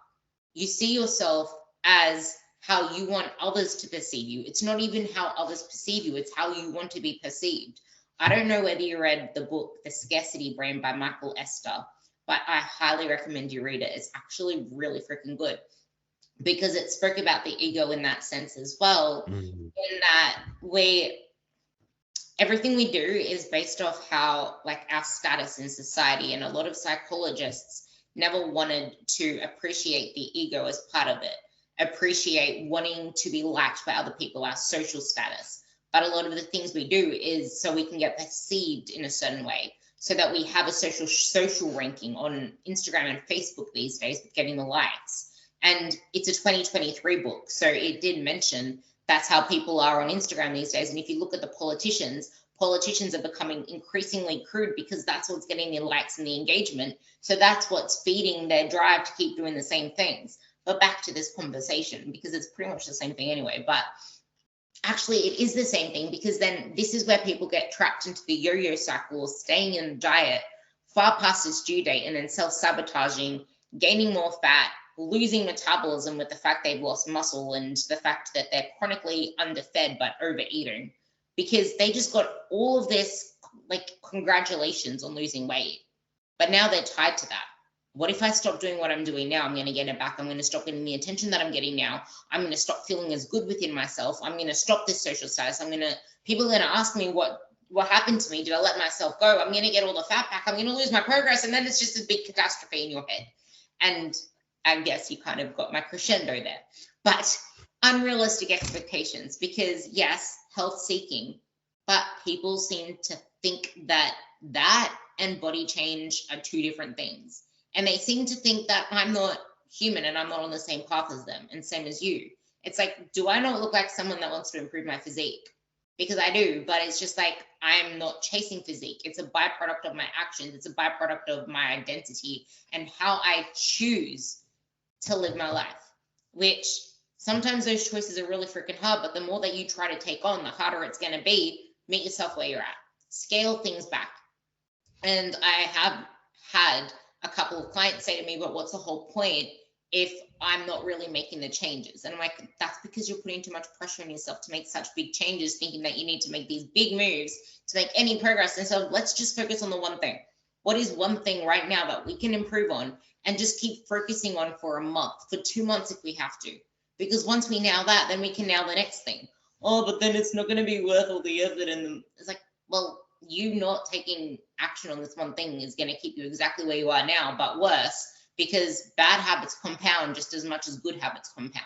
You see yourself as how you want others to perceive you. It's not even how others perceive you, it's how you want to be perceived. I don't know whether you read the book, The Scarcity Brain by Michael Esther, but I highly recommend you read it. It's actually really freaking good, because it spoke about the ego in that sense as well, in that everything we do is based off how, like, our status in society, and a lot of psychologists never wanted to appreciate the ego as part of it, appreciate wanting to be liked by other people, our social status. But a lot of the things we do is so we can get perceived in a certain way, so that we have a social ranking on Instagram and Facebook these days with getting the likes. And it's a 2023 book, so it did mention that's how people are on Instagram these days. And if you look at the politicians are becoming increasingly crude, because that's what's getting the likes and the engagement. So that's what's feeding their drive to keep doing the same things. But back to this conversation, because it's pretty much the same thing anyway, but actually it is the same thing, because then this is where people get trapped into the yo-yo cycle, staying in the diet far past its due date, and then self-sabotaging, gaining more fat, losing metabolism with the fact they've lost muscle, and the fact that they're chronically underfed but overeating, because they just got all of this, like, congratulations on losing weight, but now they're tied to that. What if I stop doing what I'm doing now? I'm going to get it back. I'm going to stop getting the attention that I'm getting now. I'm going to stop feeling as good within myself. I'm going to stop this social status. People are going to ask me what happened to me. Did I let myself go? I'm going to get all the fat back. I'm going to lose my progress. And then it's just this big catastrophe in your head. And I guess you kind of got my crescendo there. But unrealistic expectations, because yes, health seeking, but people seem to think that and body change are two different things. And they seem to think that I'm not human and I'm not on the same path as them, and same as you. It's like, do I not look like someone that wants to improve my physique? Because I do, but it's just like, I'm not chasing physique. It's a byproduct of my actions. It's a byproduct of my identity and how I choose to live my life, which sometimes those choices are really freaking hard, but the more that you try to take on, the harder it's going to be. Meet yourself where you're at, scale things back. And I have had a couple of clients say to me, but what's the whole point if I'm not really making the changes? And I'm like, that's because you're putting too much pressure on yourself to make such big changes, thinking that you need to make these big moves to make any progress. And so let's just focus on the one thing. What is one thing right now that we can improve on, and just keep focusing on for a month, for 2 months if we have to? Because once we nail that, then we can nail the next thing. Oh, but then it's not going to be worth all the effort. And it's like, well, you not taking action on this one thing is going to keep you exactly where you are now, but worse, because bad habits compound just as much as good habits compound.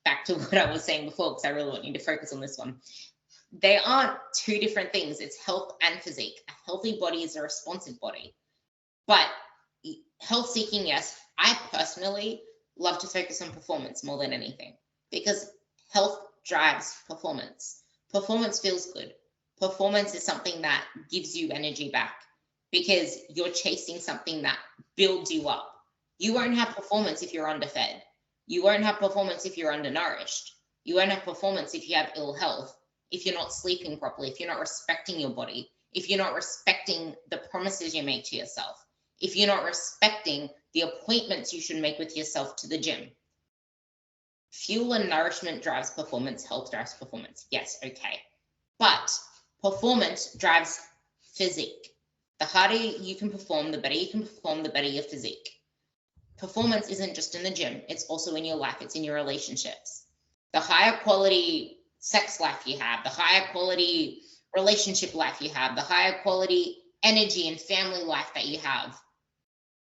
Back to what I was saying before, because I really want you to focus on this one. They aren't two different things. It's health and physique. A healthy body is a responsive body. But health seeking, yes. I personally love to focus on performance more than anything because health drives performance. Performance feels good. Performance is something that gives you energy back because you're chasing something that builds you up. You won't have performance if you're underfed. You won't have performance if you're undernourished. You won't have performance if you have ill health, if you're not sleeping properly, if you're not respecting your body, if you're not respecting the promises you make to yourself, if you're not respecting the appointments you should make with yourself to the gym. Fuel and nourishment drives performance, health drives performance. Yes, okay. But performance drives physique. The harder you can perform, the better you can perform, the better your physique. Performance isn't just in the gym, it's also in your life, it's in your relationships. The higher quality sex life you have, the higher quality relationship life you have, the higher quality energy and family life that you have,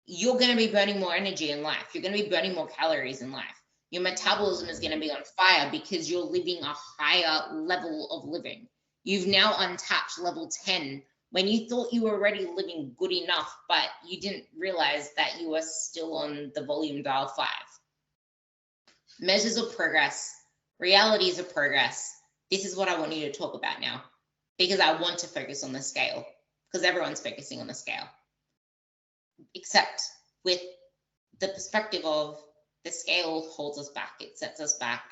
you're going to be burning more energy in life. You're going to be burning more calories in life. Your metabolism is going to be on fire because you're living a higher level of living. You've now untapped level 10 when you thought you were already living good enough, but you didn't realize that you were still on the volume dial 5. Measures of progress, realities of progress. This is what I want you to talk about now because I want to focus on the scale because everyone's focusing on the scale, except with the perspective of the scale holds us back, it sets us back,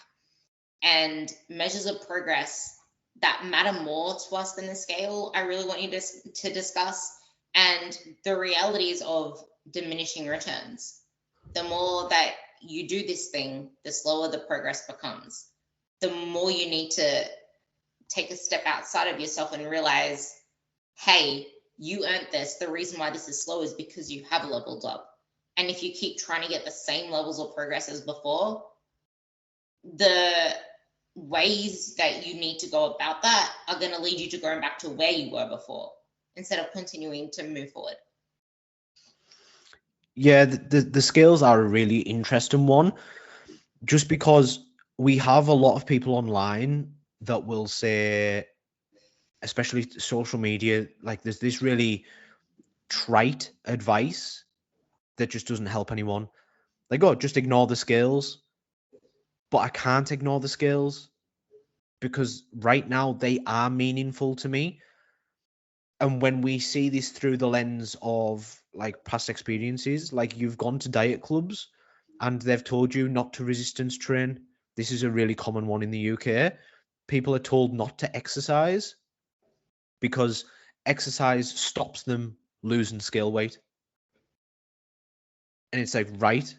and measures of progress that matter more to us than the scale, I really want you to discuss, and the realities of diminishing returns. The more that you do this thing, the slower the progress becomes. The more you need to take a step outside of yourself and realize, hey, you earned this. The reason why this is slow is because you have leveled up. And if you keep trying to get the same levels of progress as before, the ways that you need to go about that are going to lead you to going back to where you were before instead of continuing to move forward. Yeah, the scales are a really interesting one, just because we have a lot of people online that will say, especially social media, like there's this really trite advice that just doesn't help anyone. Like, oh, just ignore the scales. But I can't ignore the scales because right now they are meaningful to me. And when we see this through the lens of like past experiences, like you've gone to diet clubs and they've told you not to resistance train. This is a really common one in the UK. People are told not to exercise because exercise stops them losing scale weight. And it's like, right,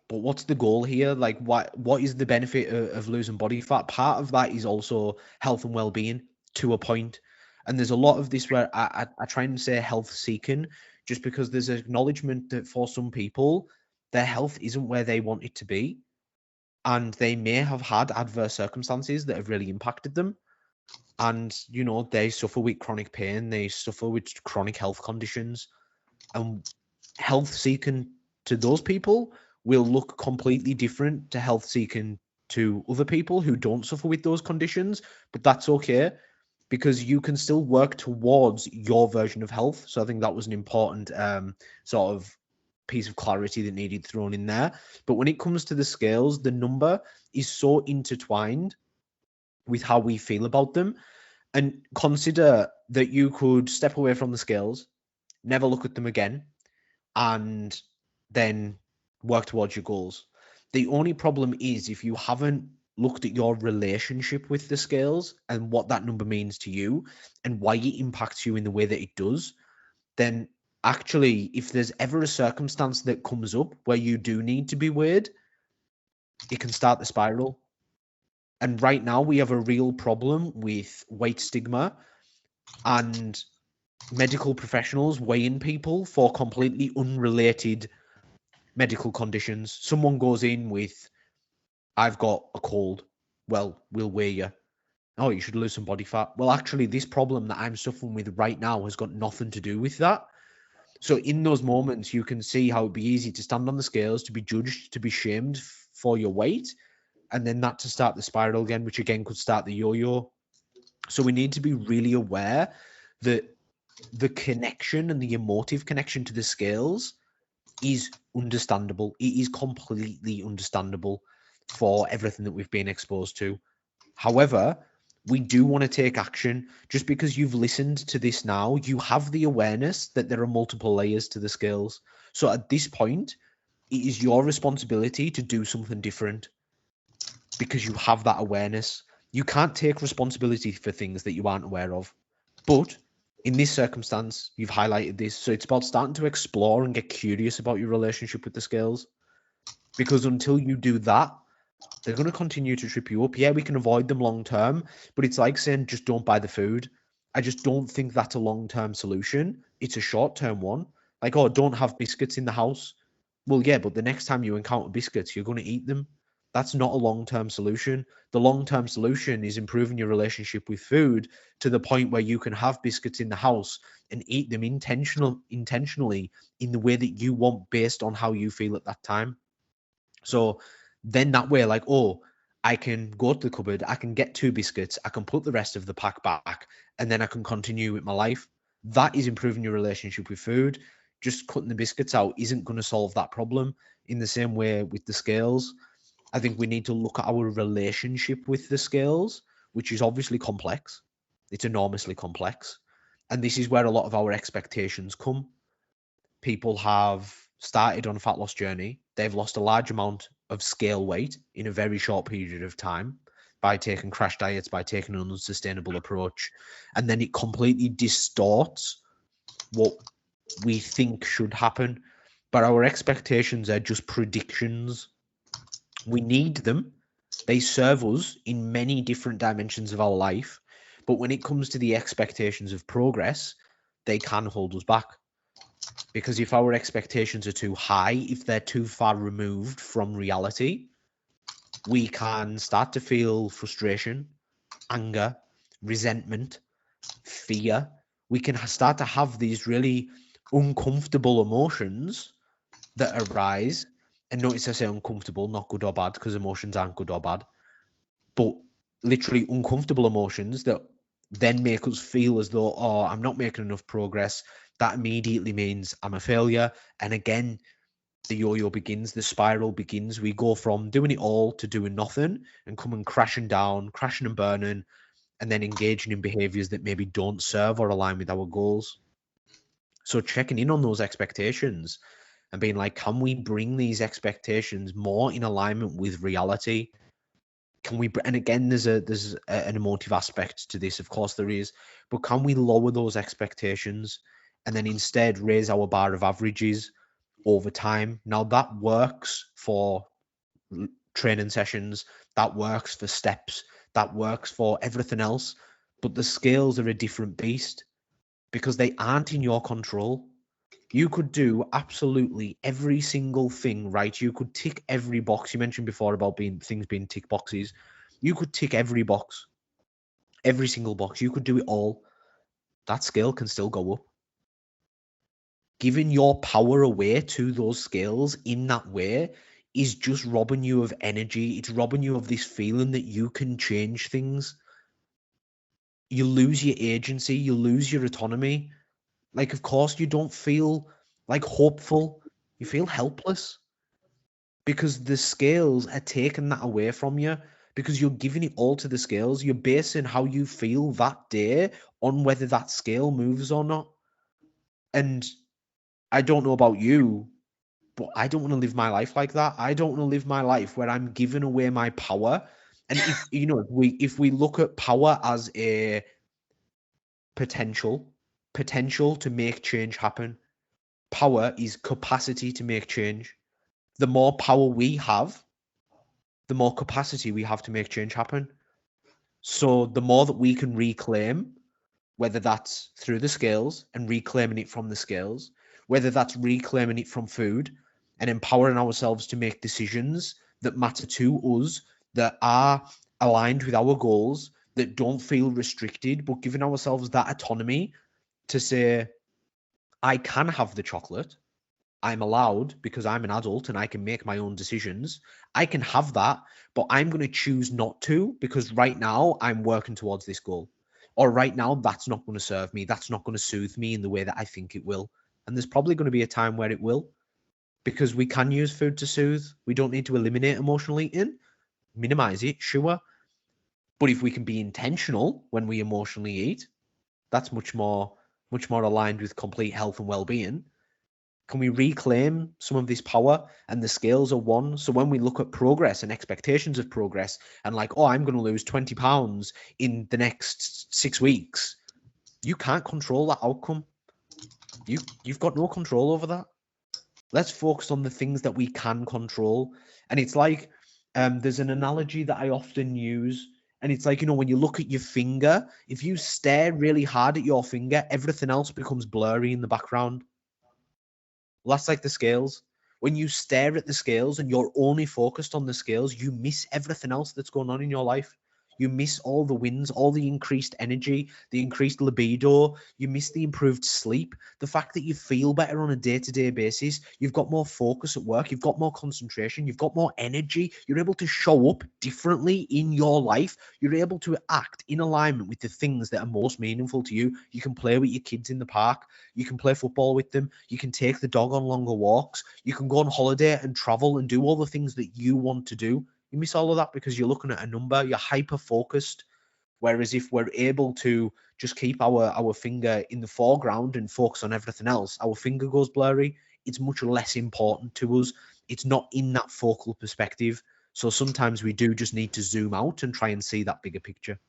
but what's the goal here? Like, what is the benefit of losing body fat? Part of that is also health and well-being to a point. And there's a lot of this where I try and say health seeking, just because there's an acknowledgement that for some people, their health isn't where they want it to be. And they may have had adverse circumstances that have really impacted them. And, you know, they suffer with chronic pain, they suffer with chronic health conditions. And health seeking to those people will look completely different to health seeking to other people who don't suffer with those conditions. But that's okay because you can still work towards your version of health. So I think that was an important sort of piece of clarity that needed thrown in there. But when it comes to the scales, the number is so intertwined with how we feel about them. And consider that you could step away from the scales, never look at them again, and then work towards your goals. The only problem is if you haven't looked at your relationship with the scales and what that number means to you and why it impacts you in the way that it does, then actually, if there's ever a circumstance that comes up where you do need to be weighed, it can start the spiral. And right now, we have a real problem with weight stigma and medical professionals weighing people for completely unrelated medical conditions. Someone goes in with, I've got a cold. Well, we'll weigh you. Oh, you should lose some body fat. Well, actually, this problem that I'm suffering with right now has got nothing to do with that. So in those moments, you can see how it'd be easy to stand on the scales, to be judged, to be shamed for your weight, and then that to start the spiral again, which again could start the yo-yo. So we need to be really aware that the connection and the emotive connection to the scales is understandable. It is completely understandable for everything that we've been exposed to. However, we do want to take action. Just because you've listened to this now, you have the awareness that there are multiple layers to the skills. So at this point, it is your responsibility to do something different because you have that awareness. You can't take responsibility for things that you aren't aware of. But in this circumstance, you've highlighted this. So it's about starting to explore and get curious about your relationship with the scales. Because until you do that, they're going to continue to trip you up. Yeah, we can avoid them long term, but it's like saying just don't buy the food. I just don't think that's a long term solution. It's a short term one. Like, oh, don't have biscuits in the house. Well, yeah, but the next time you encounter biscuits, you're going to eat them. That's not a long term solution. The long term solution is improving your relationship with food to the point where you can have biscuits in the house and eat them intentionally in the way that you want based on how you feel at that time. So then that way, like, oh, I can go to the cupboard, I can get 2 biscuits, I can put the rest of the pack back, and then I can continue with my life. That is improving your relationship with food. Just cutting the biscuits out isn't going to solve that problem. In the same way with the scales, I think we need to look at our relationship with the scales, which is obviously complex. It's enormously complex. And this is where a lot of our expectations come. People have started on a fat loss journey. They've lost a large amount of scale weight in a very short period of time by taking crash diets, by taking an unsustainable approach. And then it completely distorts what we think should happen. But our expectations are just predictions. We need them. They serve us in many different dimensions of our life. But when it comes to the expectations of progress, they can hold us back. Because if our expectations are too high, if they're too far removed from reality, we can start to feel frustration, anger, resentment, fear. We can start to have these really uncomfortable emotions that arise. And notice I say uncomfortable, not good or bad, because emotions aren't good or bad, but literally uncomfortable emotions that then make us feel as though, oh, I'm not making enough progress. That immediately means I'm a failure. And again, the yo-yo begins, the spiral begins. We go from doing it all to doing nothing and coming crashing down, crashing and burning, and then engaging in behaviors that maybe don't serve or align with our goals. So checking in on those expectations and being like, can we bring these expectations more in alignment with reality? Can we, and again, there's an emotive aspect to this, of course there is, but can we lower those expectations and then instead raise our bar of averages over time? Now that works for training sessions, that works for steps, that works for everything else, but the scales are a different beast because they aren't in your control. You could do absolutely every single thing, right? You could tick every box. You mentioned before about things being tick boxes. You could tick every box, every single box. You could do it all. That scale can still go up. Giving your power away to those scales in that way is just robbing you of energy. It's robbing you of this feeling that you can change things. You lose your agency. You lose your autonomy. Like, of course, you don't feel like hopeful. You feel helpless because the scales are taking that away from you because you're giving it all to the scales. You're basing how you feel that day on whether that scale moves or not. And I don't know about you, but I don't want to live my life like that. I don't want to live my life where I'm giving away my power. And if you know, if we look at power as a potential to make change happen, power is capacity to make change. The more power we have, the more capacity we have to make change happen. So the more that we can reclaim, whether that's through the scales and reclaiming it from the scales, whether that's reclaiming it from food and empowering ourselves to make decisions that matter to us, that are aligned with our goals, that don't feel restricted, but giving ourselves that autonomy to say, I can have the chocolate. I'm allowed because I'm an adult and I can make my own decisions. I can have that, but I'm going to choose not to because right now I'm working towards this goal. Or right now, that's not going to serve me. That's not going to soothe me in the way that I think it will. And there's probably going to be a time where it will. because we can use food to soothe. We don't need to eliminate emotional eating, minimize it, sure. But if we can be intentional when we emotionally eat, that's much more aligned with complete health and well-being. Can we reclaim some of this power? And the scales are one. So when we look at progress and expectations of progress and like, oh, I'm going to lose 20 pounds in the next 6 weeks, you can't control that outcome. You've got no control over that. Let's focus on the things that we can control. And it's like, there's an analogy that I often use. And it's like, when you look at your finger, if you stare really hard at your finger, everything else becomes blurry in the background. Well, that's like the scales. When you stare at the scales and you're only focused on the scales, you miss everything else that's going on in your life. You miss all the wins, all the increased energy, the increased libido. You miss the improved sleep, the fact that you feel better on a day-to-day basis. You've got more focus at work. You've got more concentration. You've got more energy. You're able to show up differently in your life. You're able to act in alignment with the things that are most meaningful to you. You can play with your kids in the park. You can play football with them. You can take the dog on longer walks. You can go on holiday and travel and do all the things that you want to do. You miss all of that because you're looking at a number, you're hyper focused. Whereas if we're able to just keep our finger in the foreground and focus on everything else, our finger goes blurry. It's much less important to us. It's not in that focal perspective. So sometimes we do just need to zoom out and try and see that bigger picture.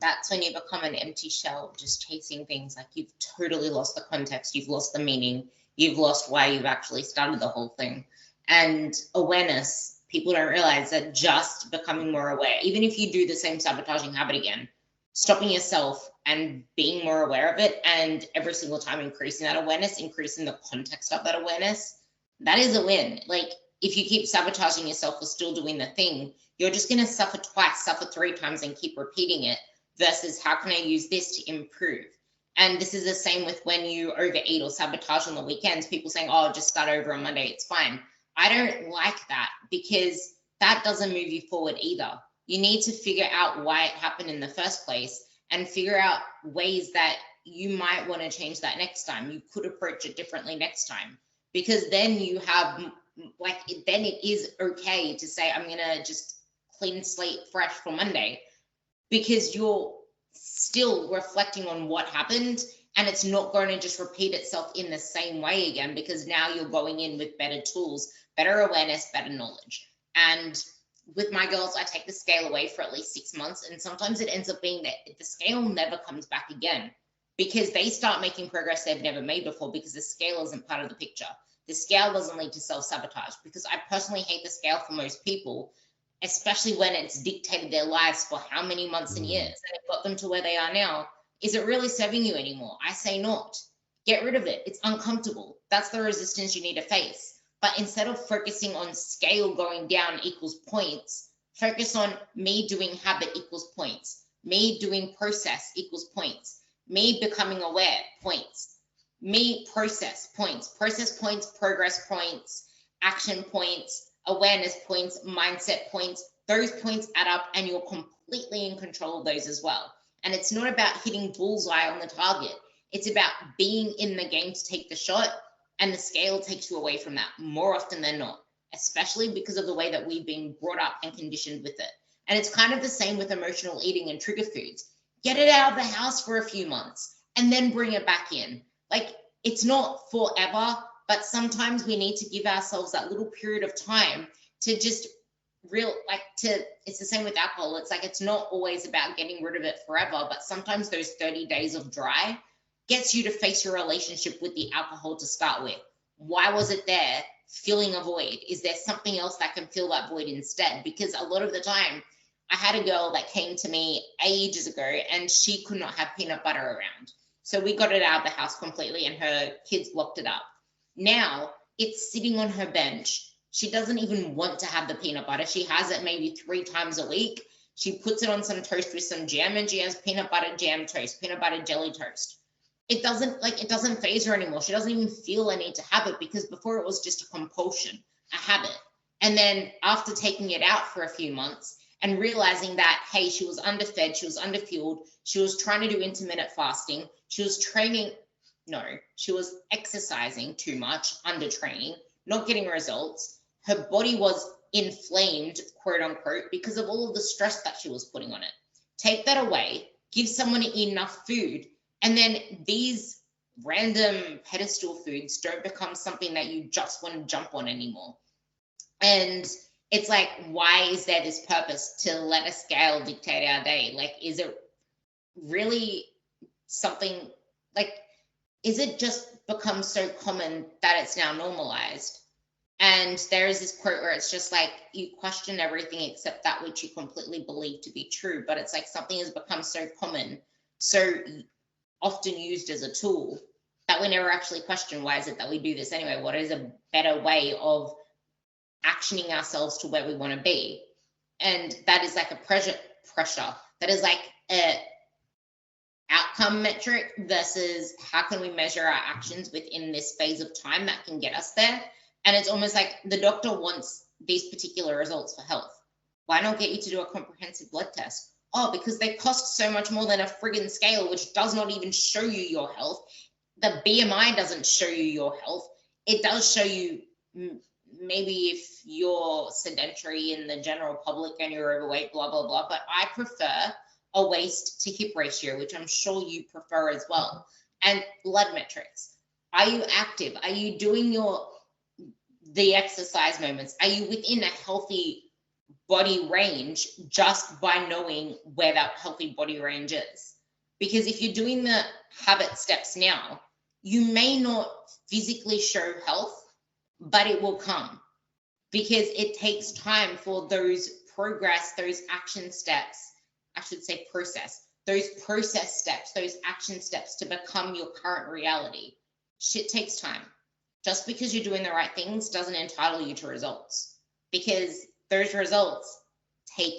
That's when you become an empty shell, just chasing things. Like, you've totally lost the context, you've lost the meaning, you've lost why you've actually started the whole thing. And awareness, people don't realize that just becoming more aware, even if you do the same sabotaging habit again, stopping yourself and being more aware of it, and every single time increasing that awareness, increasing the context of that awareness, that is a win. Like, if you keep sabotaging yourself for still doing the thing, you're just going to suffer twice, suffer 3 times, and keep repeating it, versus how can I use this to improve? And this is the same with when you overeat or sabotage on the weekends. People saying, oh, just start over on Monday, it's fine. I don't like that, because that doesn't move you forward either. You need to figure out why it happened in the first place and figure out ways that you might want to change that next time. You could approach it differently next time, because then you have, then it is okay to say, I'm going to just clean slate fresh for Monday, because you're still reflecting on what happened, and it's not going to just repeat itself in the same way again, because now you're going in with better tools, better awareness, better knowledge. And with my girls, I take the scale away for at least 6 months, and sometimes it ends up being that the scale never comes back again, because they start making progress they've never made before, because the scale isn't part of the picture. The scale doesn't lead to self-sabotage, because I personally hate the scale for most people, especially when it's dictated their lives for how many months and years, and it got them to where they are now. Is it really serving you anymore? I say not. Get rid of it. It's uncomfortable. That's the resistance you need to face. But instead of focusing on scale going down equals points, focus on me doing habit equals points, me doing process equals points, me becoming aware points, me process points, progress points, action points, awareness points, mindset points. Those points add up, and you're completely in control of those as well. And it's not about hitting bullseye on the target. It's about being in the game to take the shot, and the scale takes you away from that more often than not, especially because of the way that we've been brought up and conditioned with it. And it's kind of the same with emotional eating and trigger foods. Get it out of the house for a few months and then bring it back in. Like, it's not forever, but sometimes we need to give ourselves that little period of time to just it's the same with alcohol. It's like, it's not always about getting rid of it forever, but sometimes those 30 days of dry gets you to face your relationship with the alcohol to start with. Why was it there? Filling a void. Is there something else that can fill that void instead? Because a lot of the time, I had a girl that came to me ages ago, and she could not have peanut butter around. So we got it out of the house completely, and her kids locked it up. Now it's sitting on her bench. She doesn't even want to have the peanut butter. She has it maybe 3 times a week. She puts it on some toast with some jam, and she has peanut butter jam toast, peanut butter jelly toast. It doesn't faze her anymore. She doesn't even feel a need to have it, because before it was just a compulsion, a habit. And then after taking it out for a few months and realizing that, hey, she was underfed, she was underfueled, she was trying to do intermittent fasting, she was exercising too much, under training, not getting results. Her body was inflamed, quote unquote, because of all of the stress that she was putting on it. Take that away, give someone enough food, and then these random pedestal foods don't become something that you just want to jump on anymore. And it's like, why is there this purpose to let a scale dictate our day? Like, is it really something like, is it just become so common that it's now normalized? And there is this quote where it's just like, you question everything except that which you completely believe to be true. But it's like something has become so common, so often used as a tool, that we never actually question, why is it that we do this anyway? What is a better way of actioning ourselves to where we want to be? And that is like a pressure. That is like a outcome metric versus how can we measure our actions within this phase of time that can get us there. And it's almost like the doctor wants these particular results for health. Why not get you to do a comprehensive blood test? Oh, because they cost so much more than a friggin' scale, which does not even show you your health. The BMI doesn't show you your health. It does show you maybe if you're sedentary in the general public and you're overweight, blah, blah, blah. But I prefer a waist to hip ratio, which I'm sure you prefer as well. And blood metrics. Are you active? Are you doing the exercise moments? Are you within a healthy body range just by knowing where that healthy body range is? Because if you're doing the habit steps now, you may not physically show health, but it will come, because it takes time for those progress, those action steps, I should say process, those process steps, those action steps to become your current reality. Shit takes time. Just because you're doing the right things doesn't entitle you to results, because those results take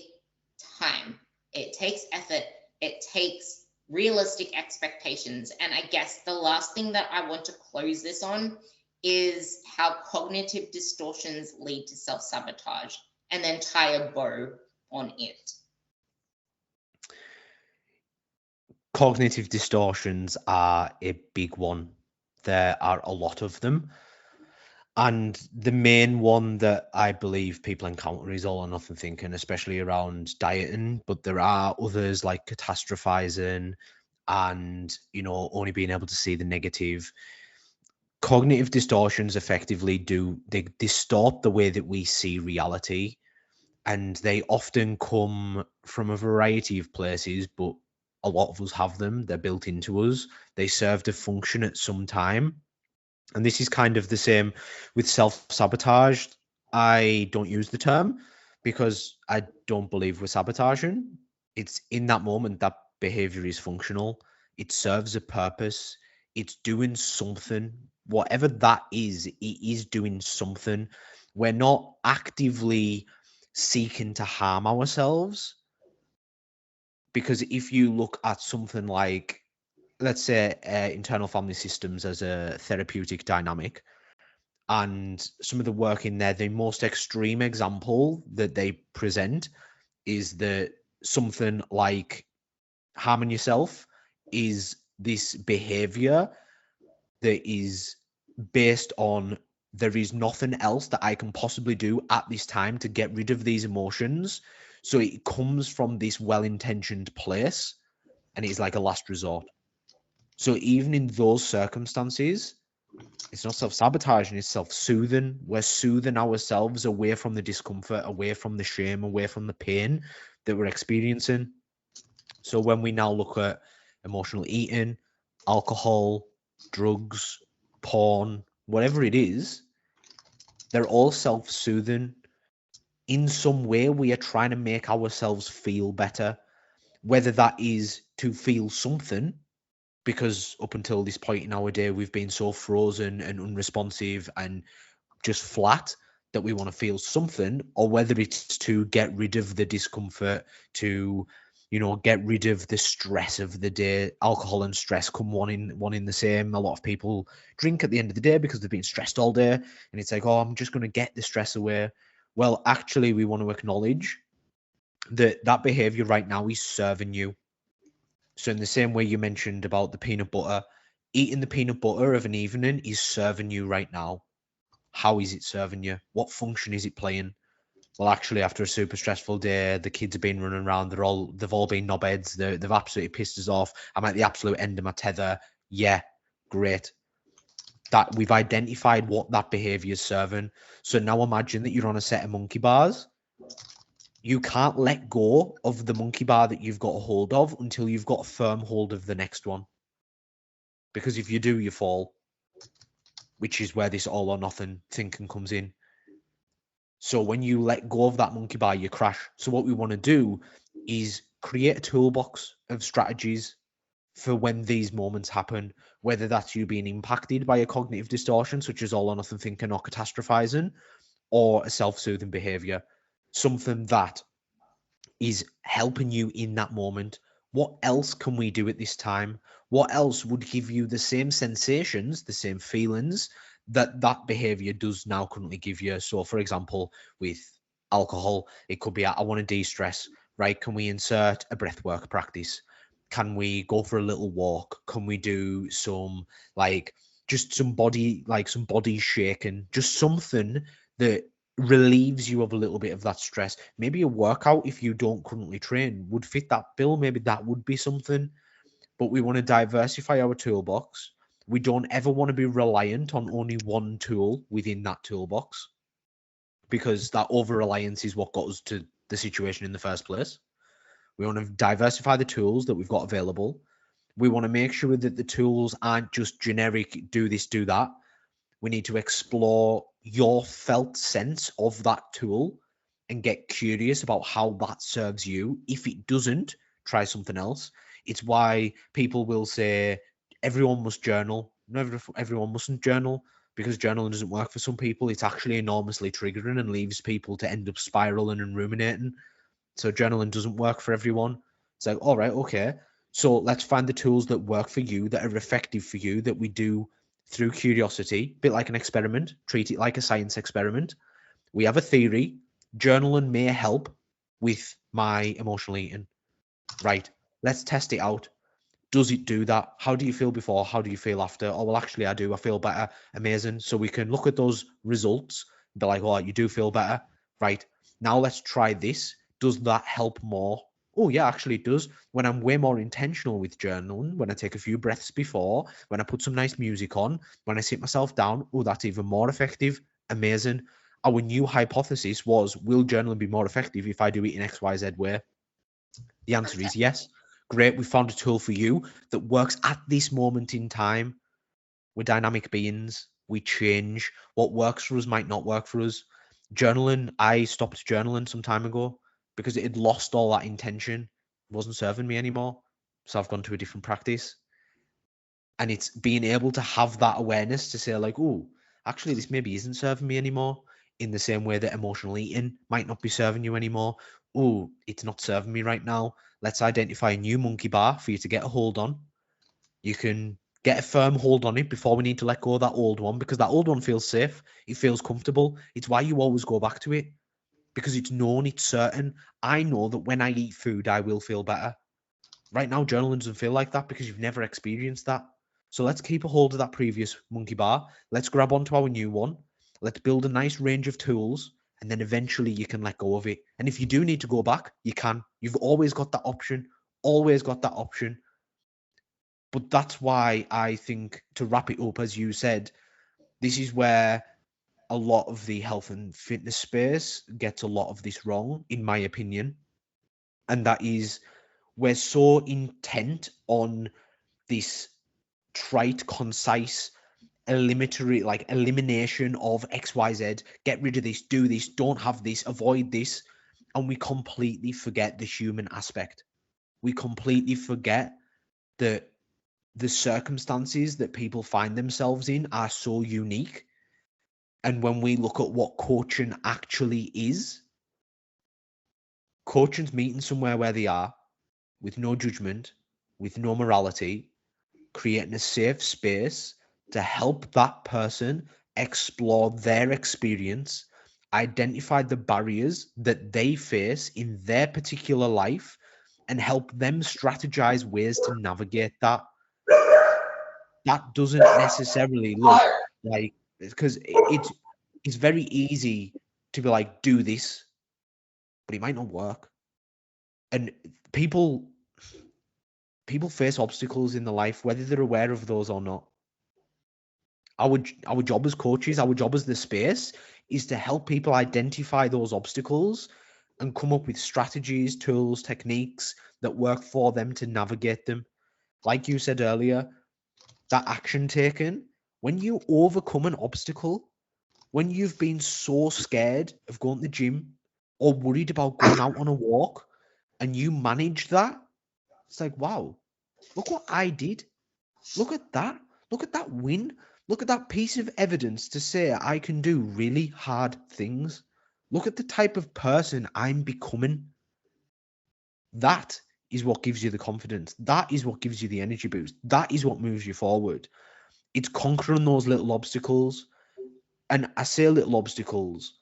time. It takes effort. It takes realistic expectations. And I guess the last thing that I want to close this on is how cognitive distortions lead to self-sabotage, and then tie a bow on it. Cognitive distortions are a big one. There are a lot of them. And the main one that I believe people encounter is all or nothing thinking, especially around dieting. But there are others like catastrophizing and, only being able to see the negative. Cognitive distortions effectively they distort the way that we see reality. And they often come from a variety of places, but a lot of us have them. They're built into us. They serve to function at some time. And this is kind of the same with self-sabotage. I don't use the term because I don't believe we're sabotaging. It's in that moment that behavior is functional. It serves a purpose. It's doing something. Whatever that is, it is doing something. We're not actively seeking to harm ourselves. Because if you look at something like, let's say, internal family systems as a therapeutic dynamic, and some of the work in there, the most extreme example that they present is that something like harming yourself is this behavior that is based on, there is nothing else that I can possibly do at this time to get rid of these emotions. So it comes from this well-intentioned place, and it's like a last resort. So even in those circumstances, it's not self-sabotaging, it's self-soothing. We're soothing ourselves away from the discomfort, away from the shame, away from the pain that we're experiencing. So when we now look at emotional eating, alcohol, drugs, porn, whatever it is, they're all self-soothing. In some way, we are trying to make ourselves feel better, whether that is to feel something, because up until this point in our day, we've been so frozen and unresponsive and just flat that we want to feel something, or whether it's to get rid of the discomfort, to get rid of the stress of the day. Alcohol and stress come one in the same. A lot of people drink at the end of the day because they've been stressed all day, and it's like, oh, I'm just going to get the stress away. Well, actually, we want to acknowledge that behavior right now is serving you. So in the same way you mentioned about the peanut butter, eating the peanut butter of an evening is serving you right now. How is it serving you? What function is it playing? Well, actually, after a super stressful day, the kids have been running around. They've all been knobheads. They've absolutely pissed us off. I'm at the absolute end of my tether. Yeah, great. That we've identified what that behavior is serving. So now imagine that you're on a set of monkey bars. You can't let go of the monkey bar that you've got a hold of until you've got a firm hold of the next one. Because if you do, you fall, which is where this all or nothing thinking comes in. So when you let go of that monkey bar, you crash. So what we want to do is create a toolbox of strategies for when these moments happen, whether that's you being impacted by a cognitive distortion, such as all or nothing thinking or catastrophizing, or a self-soothing behavior, something that is helping you in that moment. What else can we do at this time? What else would give you the same sensations, the same feelings that behavior does now currently give you? So, for example, with alcohol, it could be I want to de-stress, right? Can we insert a breathwork practice? Can we go for a little walk? Can we do some just some body shaking, just something that relieves you of a little bit of that stress. Maybe a workout, if you don't currently train, would fit that bill. Maybe that would be something. But we want to diversify our toolbox. We don't ever want to be reliant on only one tool within that toolbox, because that over reliance is what got us to the situation in the first place. We want to diversify the tools that we've got available. We want to make sure that the tools aren't just generic, do this, do that. We need to explore your felt sense of that tool and get curious about how that serves you. If it doesn't, try something else. It's why people will say everyone must journal. No, everyone mustn't journal, because journaling doesn't work for some people. It's actually enormously triggering and leaves people to end up spiraling and ruminating. So journaling doesn't work for everyone. It's like, all right, okay. So let's find the tools that work for you, that are effective for you, that we do through curiosity, a bit like an experiment. Treat it like a science experiment. We have a theory. Journaling may help with my emotional eating. Right. Let's test it out. Does it do that? How do you feel before? How do you feel after? Oh, well, actually, I do. I feel better. Amazing. So we can look at those results and be like, oh, you do feel better. Right. Now let's try this. Does that help more? Oh, yeah, actually, it does. When I'm way more intentional with journaling, when I take a few breaths before, when I put some nice music on, when I sit myself down, oh, that's even more effective. Amazing. Our new hypothesis was, will journaling be more effective if I do it in XYZ way? The answer is yes. Great. We found a tool for you that works at this moment in time. We're dynamic beings. We change. What works for us might not work for us. Journaling, I stopped journaling some time ago because it had lost all that intention. It wasn't serving me anymore. So I've gone to a different practice. And it's being able to have that awareness to say, like, oh, actually, this maybe isn't serving me anymore, in the same way that emotional eating might not be serving you anymore. Oh, it's not serving me right now. Let's identify a new monkey bar for you to get a hold on. You can get a firm hold on it before we need to let go of that old one, because that old one feels safe. It feels comfortable. It's why you always go back to it, because it's known, it's certain. I know that when I eat food, I will feel better. Right now, journaling doesn't feel like that because you've never experienced that. So let's keep a hold of that previous monkey bar. Let's grab onto our new one. Let's build a nice range of tools, and then eventually you can let go of it. And if you do need to go back, you can. You've always got that option. Always got that option. But that's why I think, to wrap it up, as you said, this is where a lot of the health and fitness space gets a lot of this wrong, in my opinion. And that is, we're so intent on this trite, concise, elimination of XYZ. Get rid of this, do this, don't have this, avoid this. And we completely forget the human aspect. We completely forget that the circumstances that people find themselves in are so unique. And when we look at what coaching actually is, coaching's meeting somewhere where they are, with no judgment, with no morality, creating a safe space to help that person explore their experience, identify the barriers that they face in their particular life, and help them strategize ways to navigate that. That doesn't necessarily look like, because it's it's very easy to be like, do this, but it might not work. And people face obstacles in their life, whether they're aware of those or not. Our job as coaches, our job as the space, is to help people identify those obstacles and come up with strategies, tools, techniques that work for them to navigate them. Like you said earlier, that action taken, when you overcome an obstacle, when you've been so scared of going to the gym or worried about going out on a walk and you manage that, it's like, wow, look what I did. Look at that. Look at that win. Look at that piece of evidence to say I can do really hard things. Look at the type of person I'm becoming. That is what gives you the confidence. That is what gives you the energy boost. That is what moves you forward. It's conquering those little obstacles. And I say little obstacles,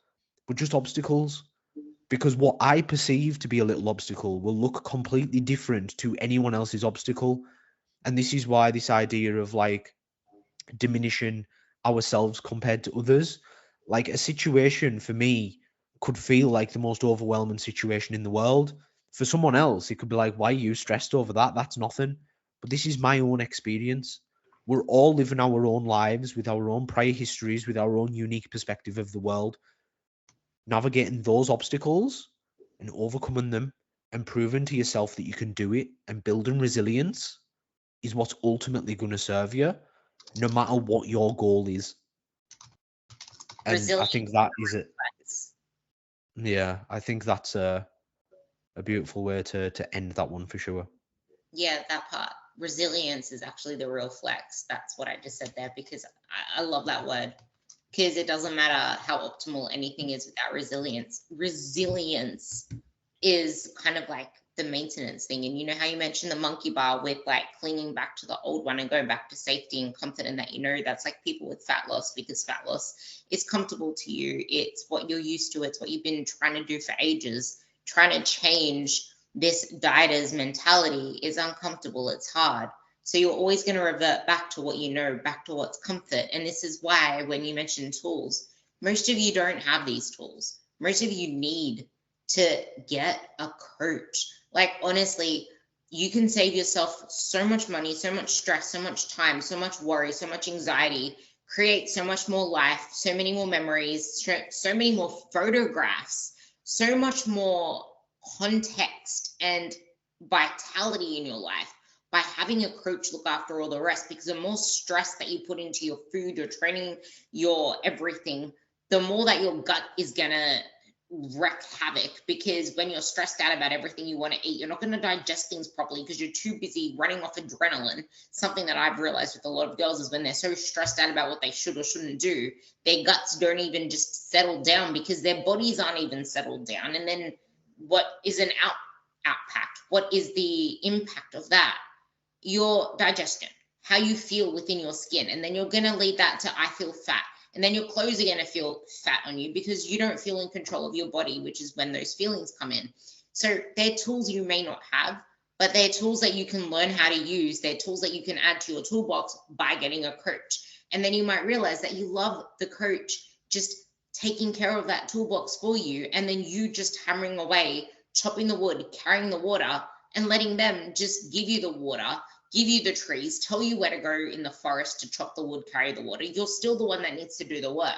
but just obstacles. Because what I perceive to be a little obstacle will look completely different to anyone else's obstacle. And this is why this idea of like diminishing ourselves compared to others, like a situation for me could feel like the most overwhelming situation in the world. For someone else, it could be like, why are you stressed over that? That's nothing. But this is my own experience. We're all living our own lives with our own prior histories, with our own unique perspective of the world. Navigating those obstacles and overcoming them and proving to yourself that you can do it and building resilience is what's ultimately going to serve you, no matter what your goal is. And Resilience. I think that is it. Yeah, I think that's a beautiful way to end that one for sure. Yeah, that part. Resilience is actually the real flex. That's what I just said there, because I love that word, because it doesn't matter how optimal anything is without resilience. Resilience is kind of like the maintenance thing. And you know how you mentioned the monkey bar with like clinging back to the old one and going back to safety and comfort, and that, you know, that's like people with fat loss, because fat loss is comfortable to you. It's what you're used to. It's what you've been trying to do for ages. Trying to change this dieter's mentality is uncomfortable. It's hard. So you're always going to revert back to what you know, back to what's comfort. And this is why when you mention tools, most of you don't have these tools. Most of you need to get a coach. Like, honestly, you can save yourself so much money, so much stress, so much time, so much worry, so much anxiety, create so much more life, so many more memories, so many more photographs, so much more context and vitality in your life by having a coach look after all the rest. Because the more stress that you put into your food, your training, your everything, the more that your gut is gonna wreak havoc. Because when you're stressed out about everything you want to eat, you're not going to digest things properly because you're too busy running off adrenaline. Something that I've realized with a lot of girls is when they're so stressed out about what they should or shouldn't do, their guts don't even just settle down because their bodies aren't even settled down. And then what is an outpact? What is the impact of that? Your digestion, how you feel within your skin. And then you're going to lead that to I feel fat. And then your clothes are going to feel fat on you because you don't feel in control of your body, which is when those feelings come in. So they're tools you may not have, but they're tools that you can learn how to use. They're tools that you can add to your toolbox by getting a coach. And then you might realize that you love the coach just taking care of that toolbox for you. And then you just hammering away, chopping the wood, carrying the water, and letting them just give you the water, give you the trees, tell you where to go in the forest to chop the wood, carry the water. You're still the one that needs to do the work.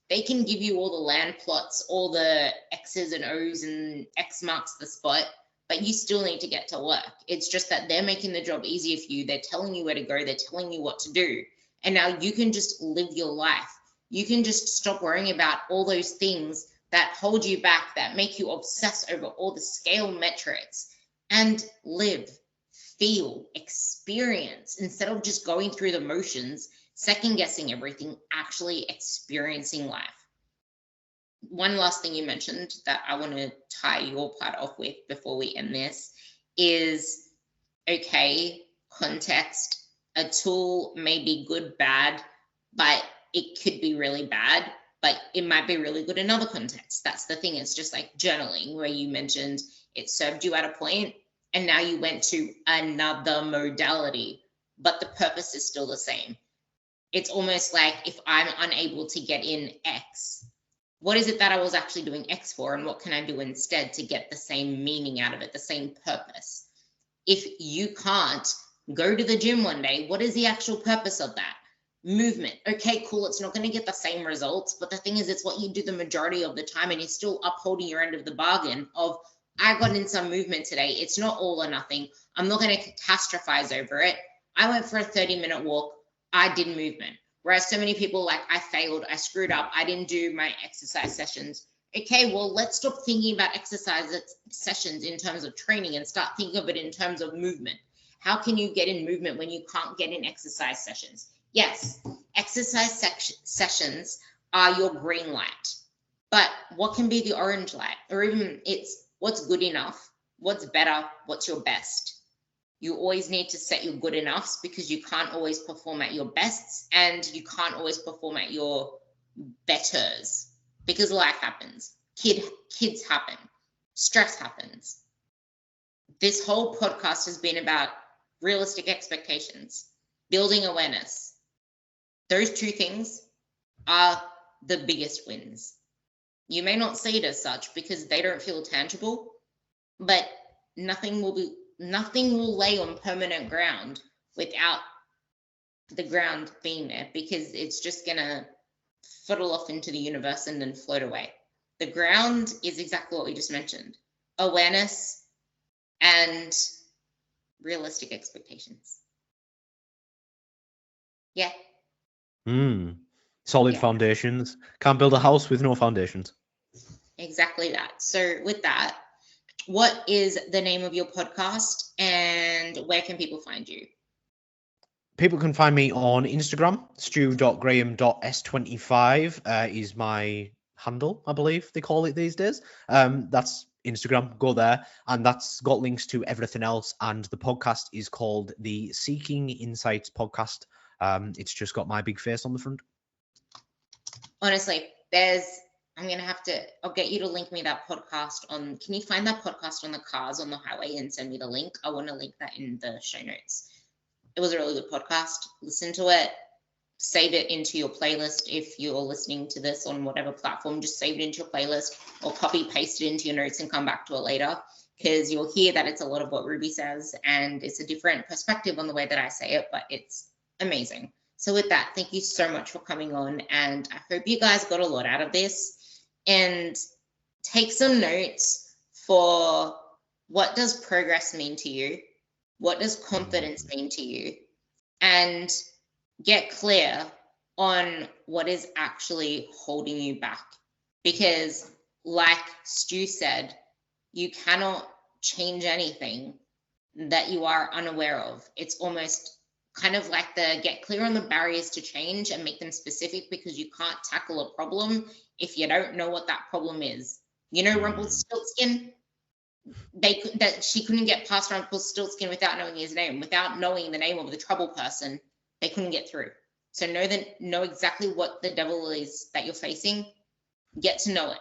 They can give you all the land plots, all the X's and O's and X marks the spot, but you still need to get to work. It's just that they're making the job easier for you. They're telling you where to go. They're telling you what to do. And now you can just live your life. You can just stop worrying about all those things that hold you back, that make you obsess over all the scale metrics, and live, feel, experience, instead of just going through the motions, second guessing everything, actually experiencing life. One last thing you mentioned that I want to tie your part off with before we end this is, okay, context. A tool may be good, bad, but it could be really bad, but it might be really good in other contexts. That's the thing. It's just like journaling, where you mentioned it served you at a point, and now you went to another modality, but the purpose is still the same. It's almost like if I'm unable to get in X, what is it that I was actually doing X for, and what can I do instead to get the same meaning out of it, the same purpose? If you can't go to the gym one day, what is the actual purpose of that? Movement. Okay, cool. It's not going to get the same results, but the thing is, it's what you do the majority of the time, and you're still upholding your end of the bargain of, I got in some movement today. It's not all or nothing. I'm not going to catastrophize over it. I went for a 30-minute walk. I did movement. Whereas so many people, like, I failed, I screwed up, I didn't do my exercise sessions. Okay, well, let's stop thinking about exercise sessions in terms of training and start thinking of it in terms of movement. How can you get in movement when you can't get in exercise sessions? Yes, exercise sessions are your green light, but what can be the orange light? Or even it's what's good enough, what's better, what's your best? You always need to set your good enoughs, because you can't always perform at your bests, and you can't always perform at your betters, because life happens. Kids happen. Stress happens. This whole podcast has been about realistic expectations, building awareness. Those two things are the biggest wins. You may not see it as such because they don't feel tangible, but nothing will lay on permanent ground without the ground being there, because it's just gonna fuddle off into the universe and then float away. The ground is exactly what we just mentioned: awareness and realistic expectations. Yeah. Solid Yeah. foundations. Can't build a house with no foundations. Exactly that. So with that, what is the name of your podcast, and where can people find you? People can find me on Instagram. stu.graham.s25 is my handle, I believe they call it these days. That's Instagram. Go there, and that's got links to everything else. And the podcast is called the Seeking Insights Podcast. It's just got my big face on the front. Honestly, I'll get you to link me that podcast on, can you find that podcast on the cars on the highway and send me the link? I want to link that in the show notes. It was a really good podcast. Listen to it, save it into your playlist. If you're listening to this on whatever platform, just save it into your playlist or copy paste it into your notes and come back to it later, because you'll hear that it's a lot of what Ruby says, and it's a different perspective on the way that I say it, but it's amazing. So with that, thank you so much for coming on, and I hope you guys got a lot out of this, and take some notes for what does progress mean to you? What does confidence mean to you? And get clear on what is actually holding you back. Because like Stu said, you cannot change anything that you are unaware of. It's almost kind of like the get clear on the barriers to change and make them specific, because you can't tackle a problem if you don't know what that problem is. You know, Rumpelstiltskin, she couldn't get past Rumpelstiltskin without knowing his name. Without knowing the name of the trouble person, they couldn't get through. So know exactly what the devil is that you're facing. Get to know it.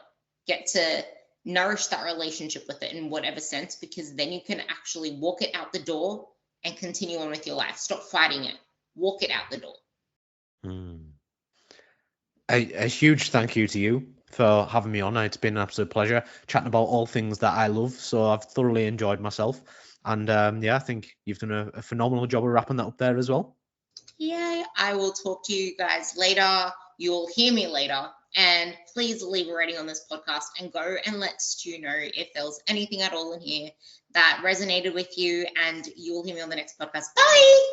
Get to nourish that relationship with it in whatever sense, because then you can actually walk it out the door and continue on with your life. Stop fighting it. Walk it out the door. A huge thank you to you for having me on. It's been an absolute pleasure chatting about all things that I love. So I've thoroughly enjoyed myself. And I think you've done a phenomenal job of wrapping that up there as well. Yeah, I will talk to you guys later. You'll hear me later. And please leave a rating on this podcast and go and let Stu know if there was anything at all in here that resonated with you. And you will hear me on the next podcast. Bye.